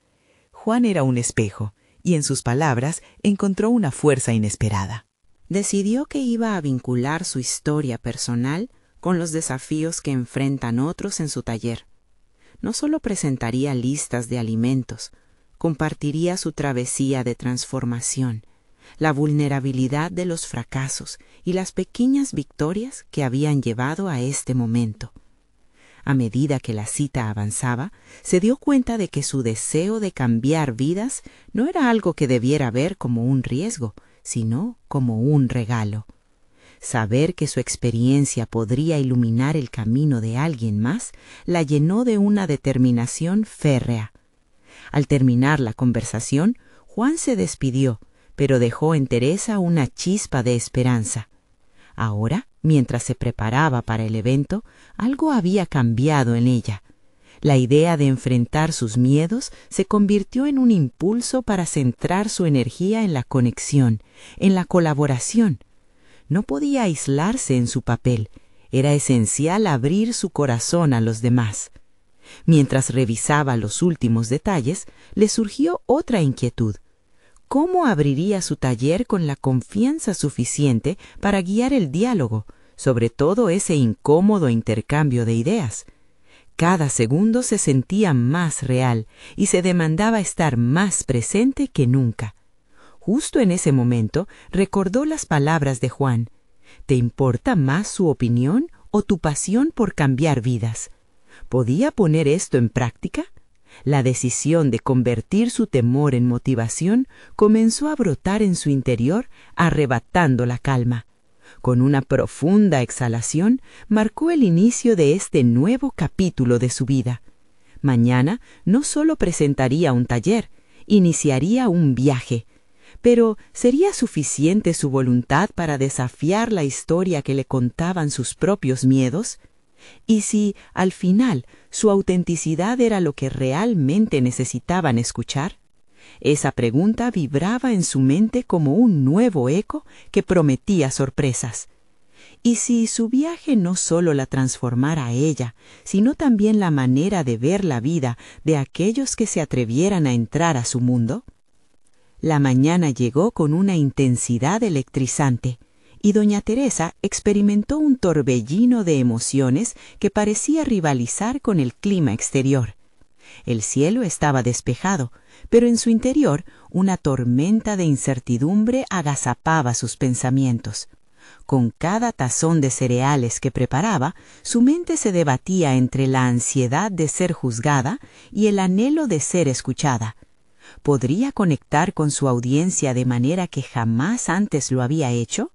Juan era un espejo, y en sus palabras encontró una fuerza inesperada. Decidió que iba a vincular su historia personal con los desafíos que enfrentan otros en su taller. No solo presentaría listas de alimentos, compartiría su travesía de transformación, la vulnerabilidad de los fracasos y las pequeñas victorias que habían llevado a este momento. A medida que la cita avanzaba, se dio cuenta de que su deseo de cambiar vidas no era algo que debiera ver como un riesgo, sino como un regalo. Saber que su experiencia podría iluminar el camino de alguien más la llenó de una determinación férrea. Al terminar la conversación, Juan se despidió, pero dejó en Teresa una chispa de esperanza. Ahora, mientras se preparaba para el evento, algo había cambiado en ella. La idea de enfrentar sus miedos se convirtió en un impulso para centrar su energía en la conexión, en la colaboración. No podía aislarse en su papel. Era esencial abrir su corazón a los demás. Mientras revisaba los últimos detalles, le surgió otra inquietud. ¿Cómo abriría su taller con la confianza suficiente para guiar el diálogo, sobre todo ese incómodo intercambio de ideas? Cada segundo se sentía más real y se demandaba estar más presente que nunca. Justo en ese momento recordó las palabras de Juan. ¿Te importa más su opinión o tu pasión por cambiar vidas? ¿Podía poner esto en práctica? La decisión de convertir su temor en motivación comenzó a brotar en su interior, arrebatando la calma. Con una profunda exhalación, marcó el inicio de este nuevo capítulo de su vida. Mañana no solo presentaría un taller, iniciaría un viaje. Pero ¿sería suficiente su voluntad para desafiar la historia que le contaban sus propios miedos? ¿Y si, al final, su autenticidad era lo que realmente necesitaban escuchar? Esa pregunta vibraba en su mente como un nuevo eco que prometía sorpresas. ¿Y si su viaje no solo la transformara a ella, sino también la manera de ver la vida de aquellos que se atrevieran a entrar a su mundo? La mañana llegó con una intensidad electrizante, y doña Teresa experimentó un torbellino de emociones que parecía rivalizar con el clima exterior. El cielo estaba despejado, pero en su interior una tormenta de incertidumbre agazapaba sus pensamientos. Con cada tazón de cereales que preparaba, su mente se debatía entre la ansiedad de ser juzgada y el anhelo de ser escuchada. ¿Podría conectar con su audiencia de manera que jamás antes lo había hecho?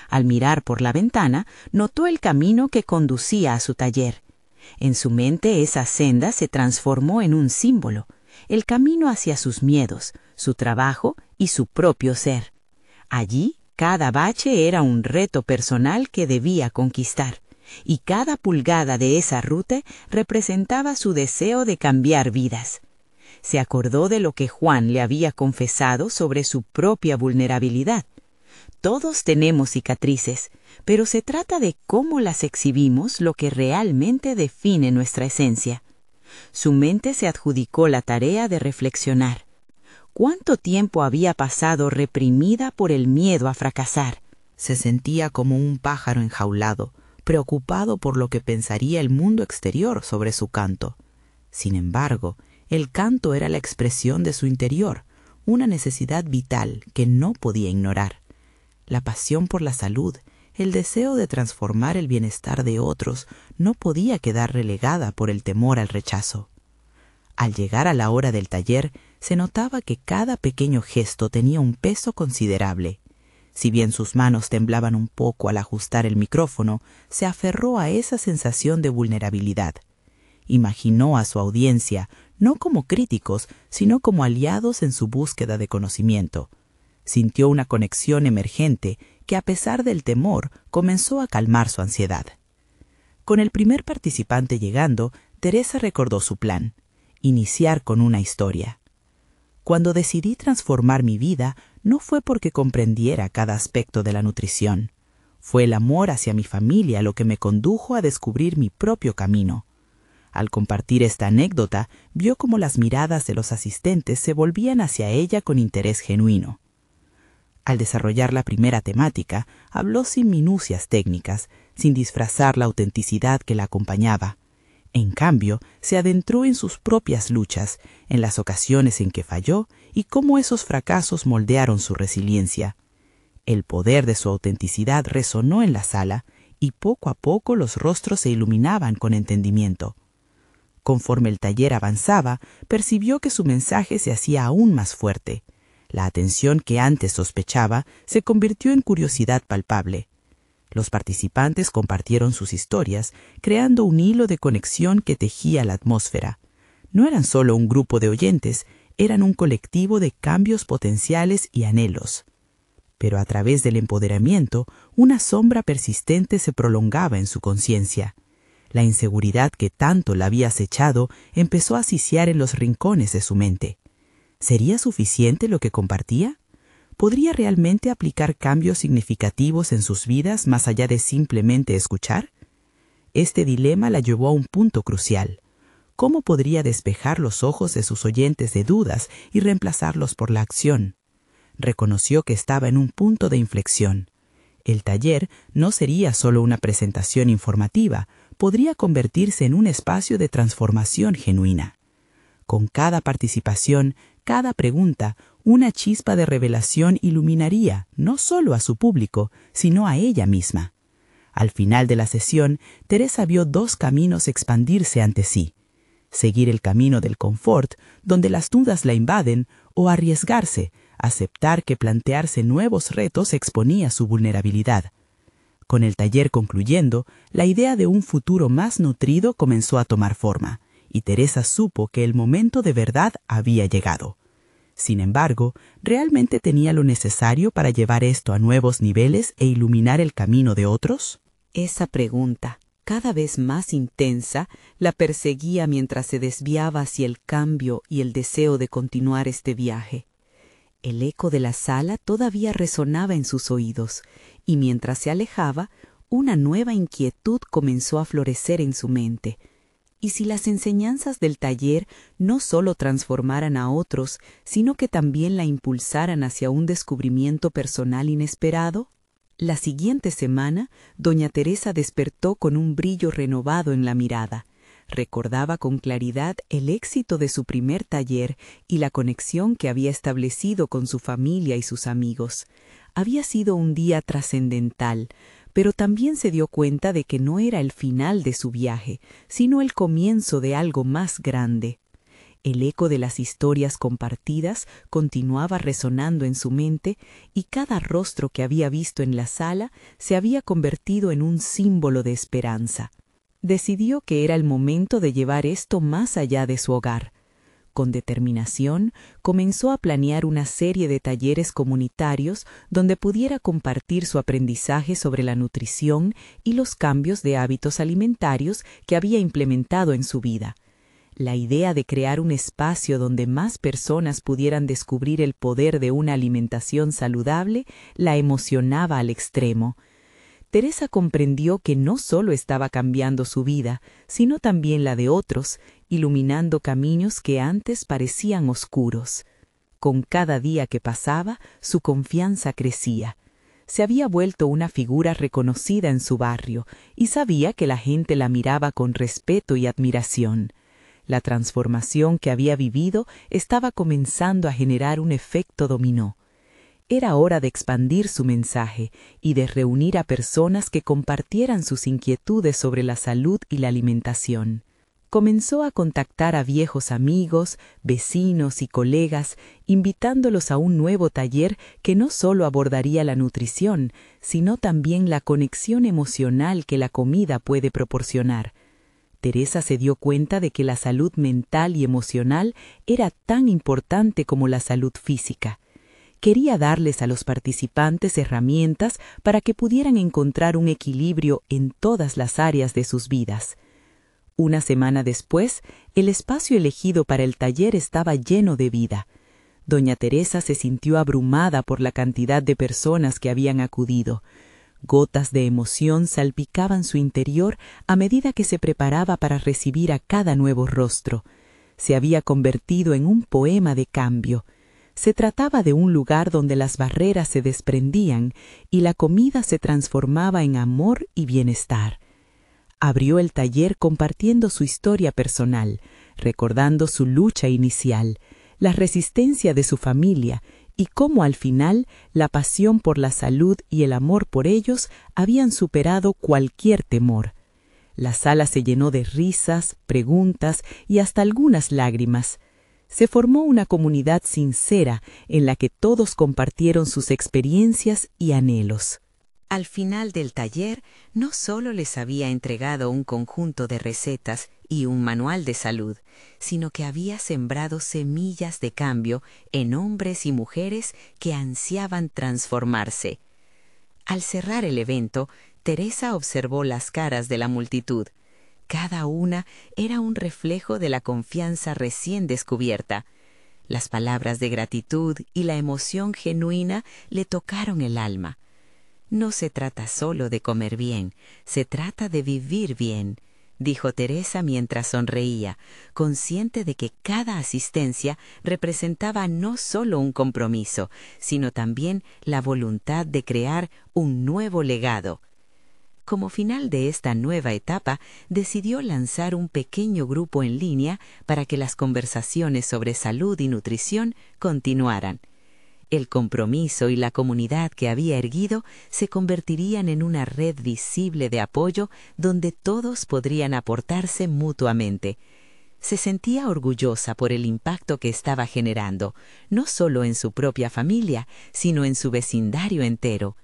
Al mirar por la ventana, notó el camino que conducía a su taller. En su mente esa senda se transformó en un símbolo, el camino hacia sus miedos, su trabajo y su propio ser. Allí, cada bache era un reto personal que debía conquistar, y cada pulgada de esa ruta representaba su deseo de cambiar vidas. Se acordó de lo que Juan le había confesado sobre su propia vulnerabilidad. Todos tenemos cicatrices, pero se trata de cómo las exhibimos lo que realmente define nuestra esencia. Su mente se adjudicó la tarea de reflexionar. ¿Cuánto tiempo había pasado reprimida por el miedo a fracasar? Se sentía como un pájaro enjaulado, preocupado por lo que pensaría el mundo exterior sobre su canto. Sin embargo, el canto era la expresión de su interior, una necesidad vital que no podía ignorar. La pasión por la salud, el deseo de transformar el bienestar de otros, no podía quedar relegada por el temor al rechazo. Al llegar a la hora del taller, se notaba que cada pequeño gesto tenía un peso considerable. Si bien sus manos temblaban un poco al ajustar el micrófono, se aferró a esa sensación de vulnerabilidad. Imaginó a su audiencia no como críticos, sino como aliados en su búsqueda de conocimiento. Sintió una conexión emergente que, a pesar del temor, comenzó a calmar su ansiedad. Con el primer participante llegando, Teresa recordó su plan: iniciar con una historia. Cuando decidí transformar mi vida, no fue porque comprendiera cada aspecto de la nutrición. Fue el amor hacia mi familia lo que me condujo a descubrir mi propio camino. Al compartir esta anécdota, vio cómo las miradas de los asistentes se volvían hacia ella con interés genuino. Al desarrollar la primera temática, habló sin minucias técnicas, sin disfrazar la autenticidad que la acompañaba. En cambio, se adentró en sus propias luchas, en las ocasiones en que falló y cómo esos fracasos moldearon su resiliencia. El poder de su autenticidad resonó en la sala y poco a poco los rostros se iluminaban con entendimiento. Conforme el taller avanzaba, percibió que su mensaje se hacía aún más fuerte. La atención que antes sospechaba se convirtió en curiosidad palpable. Los participantes compartieron sus historias, creando un hilo de conexión que tejía la atmósfera. No eran solo un grupo de oyentes, eran un colectivo de cambios potenciales y anhelos. Pero a través del empoderamiento, una sombra persistente se prolongaba en su conciencia. La inseguridad que tanto la había acechado empezó a siciar en los rincones de su mente. ¿Sería suficiente lo que compartía? ¿Podría realmente aplicar cambios significativos en sus vidas más allá de simplemente escuchar? Este dilema la llevó a un punto crucial. ¿Cómo podría despejar los ojos de sus oyentes de dudas y reemplazarlos por la acción? Reconoció que estaba en un punto de inflexión. El taller no sería solo una presentación informativa, podría convertirse en un espacio de transformación genuina. Con cada participación, cada pregunta, una chispa de revelación iluminaría no solo a su público, sino a ella misma. Al final de la sesión, Teresa vio dos caminos expandirse ante sí: seguir el camino del confort, donde las dudas la invaden, o arriesgarse, aceptar que plantearse nuevos retos exponía su vulnerabilidad. Con el taller concluyendo, la idea de un futuro más nutrido comenzó a tomar forma, y Teresa supo que el momento de verdad había llegado. Sin embargo, ¿realmente tenía lo necesario para llevar esto a nuevos niveles e iluminar el camino de otros? Esa pregunta, cada vez más intensa, la perseguía mientras se desviaba hacia el cambio y el deseo de continuar este viaje. El eco de la sala todavía resonaba en sus oídos, y mientras se alejaba, una nueva inquietud comenzó a florecer en su mente. ¿Y si las enseñanzas del taller no solo transformaran a otros, sino que también la impulsaran hacia un descubrimiento personal inesperado? La siguiente semana, doña Teresa despertó con un brillo renovado en la mirada. Recordaba con claridad el éxito de su primer taller y la conexión que había establecido con su familia y sus amigos. Había sido un día trascendental, pero también se dio cuenta de que no era el final de su viaje, sino el comienzo de algo más grande. El eco de las historias compartidas continuaba resonando en su mente y cada rostro que había visto en la sala se había convertido en un símbolo de esperanza. Decidió que era el momento de llevar esto más allá de su hogar. Con determinación, comenzó a planear una serie de talleres comunitarios donde pudiera compartir su aprendizaje sobre la nutrición y los cambios de hábitos alimentarios que había implementado en su vida. La idea de crear un espacio donde más personas pudieran descubrir el poder de una alimentación saludable la emocionaba al extremo. Teresa comprendió que no solo estaba cambiando su vida, sino también la de otros, iluminando caminos que antes parecían oscuros. Con cada día que pasaba, su confianza crecía. Se había vuelto una figura reconocida en su barrio y sabía que la gente la miraba con respeto y admiración. La transformación que había vivido estaba comenzando a generar un efecto dominó. Era hora de expandir su mensaje y de reunir a personas que compartieran sus inquietudes sobre la salud y la alimentación. Comenzó a contactar a viejos amigos, vecinos y colegas, invitándolos a un nuevo taller que no solo abordaría la nutrición, sino también la conexión emocional que la comida puede proporcionar. Teresa se dio cuenta de que la salud mental y emocional era tan importante como la salud física. Quería darles a los participantes herramientas para que pudieran encontrar un equilibrio en todas las áreas de sus vidas. Una semana después, el espacio elegido para el taller estaba lleno de vida. Doña Teresa se sintió abrumada por la cantidad de personas que habían acudido. Gotas de emoción salpicaban su interior a medida que se preparaba para recibir a cada nuevo rostro. Se había convertido en un poema de cambio. Se trataba de un lugar donde las barreras se desprendían y la comida se transformaba en amor y bienestar. Abrió el taller compartiendo su historia personal, recordando su lucha inicial, la resistencia de su familia y cómo al final la pasión por la salud y el amor por ellos habían superado cualquier temor. La sala se llenó de risas, preguntas y hasta algunas lágrimas. Se formó una comunidad sincera en la que todos compartieron sus experiencias y anhelos. Al final del taller, no solo les había entregado un conjunto de recetas y un manual de salud, sino que había sembrado semillas de cambio en hombres y mujeres que ansiaban transformarse. Al cerrar el evento, Teresa observó las caras de la multitud. Cada una era un reflejo de la confianza recién descubierta. Las palabras de gratitud y la emoción genuina le tocaron el alma. No se trata solo de comer bien, se trata de vivir bien, dijo Teresa mientras sonreía, consciente de que cada asistencia representaba no solo un compromiso, sino también la voluntad de crear un nuevo legado. Como final de esta nueva etapa, decidió lanzar un pequeño grupo en línea para que las conversaciones sobre salud y nutrición continuaran. El compromiso y la comunidad que había erguido se convertirían en una red visible de apoyo donde todos podrían aportarse mutuamente. Se sentía orgullosa por el impacto que estaba generando, no solo en su propia familia, sino en su vecindario entero.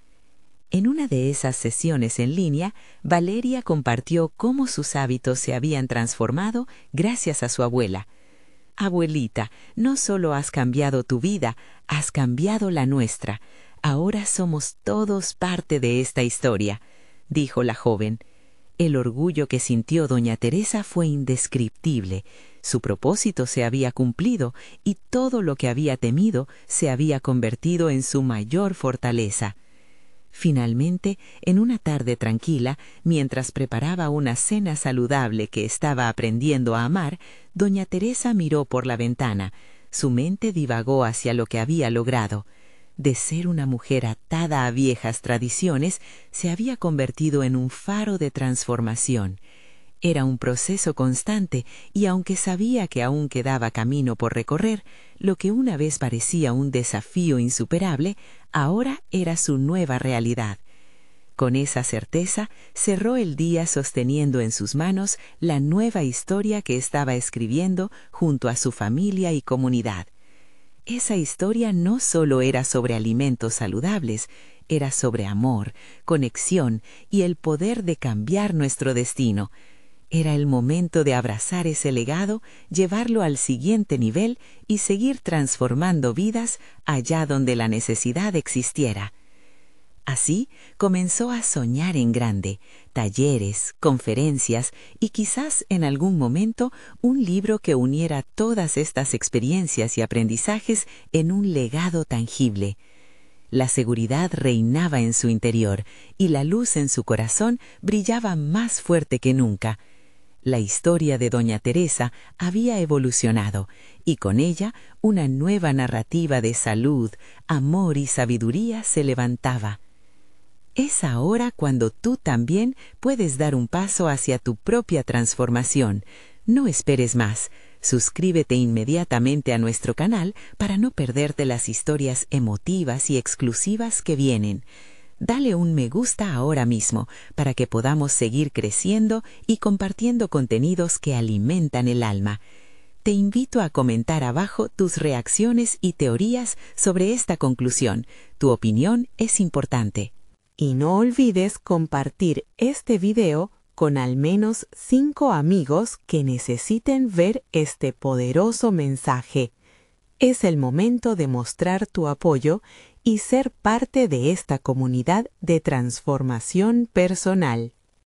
En una de esas sesiones en línea, Valeria compartió cómo sus hábitos se habían transformado gracias a su abuela. Abuelita, no solo has cambiado tu vida, has cambiado la nuestra. Ahora somos todos parte de esta historia, dijo la joven. El orgullo que sintió doña Teresa fue indescriptible. Su propósito se había cumplido y todo lo que había temido se había convertido en su mayor fortaleza. Finalmente, en una tarde tranquila, mientras preparaba una cena saludable que estaba aprendiendo a amar, doña Teresa miró por la ventana. Su mente divagó hacia lo que había logrado. De ser una mujer atada a viejas tradiciones, se había convertido en un faro de transformación. Era un proceso constante y aunque sabía que aún quedaba camino por recorrer, lo que una vez parecía un desafío insuperable, ahora era su nueva realidad. Con esa certeza, cerró el día sosteniendo en sus manos la nueva historia que estaba escribiendo junto a su familia y comunidad. Esa historia no solo era sobre alimentos saludables, era sobre amor, conexión y el poder de cambiar nuestro destino. Era el momento de abrazar ese legado, llevarlo al siguiente nivel y seguir transformando vidas allá donde la necesidad existiera. Así comenzó a soñar en grande, talleres, conferencias y quizás en algún momento un libro que uniera todas estas experiencias y aprendizajes en un legado tangible. La seguridad reinaba en su interior y la luz en su corazón brillaba más fuerte que nunca. La historia de doña Teresa había evolucionado y con ella una nueva narrativa de salud, amor y sabiduría se levantaba. Es ahora cuando tú también puedes dar un paso hacia tu propia transformación. No esperes más. Suscríbete inmediatamente a nuestro canal para no perderte las historias emotivas y exclusivas que vienen. Dale un me gusta ahora mismo para que podamos seguir creciendo y compartiendo contenidos que alimentan el alma. Te invito a comentar abajo tus reacciones y teorías sobre esta conclusión. Tu opinión es importante. Y no olvides compartir este video con al menos 5 amigos que necesiten ver este poderoso mensaje. Es el momento de mostrar tu apoyo y ser parte de esta comunidad de transformación personal.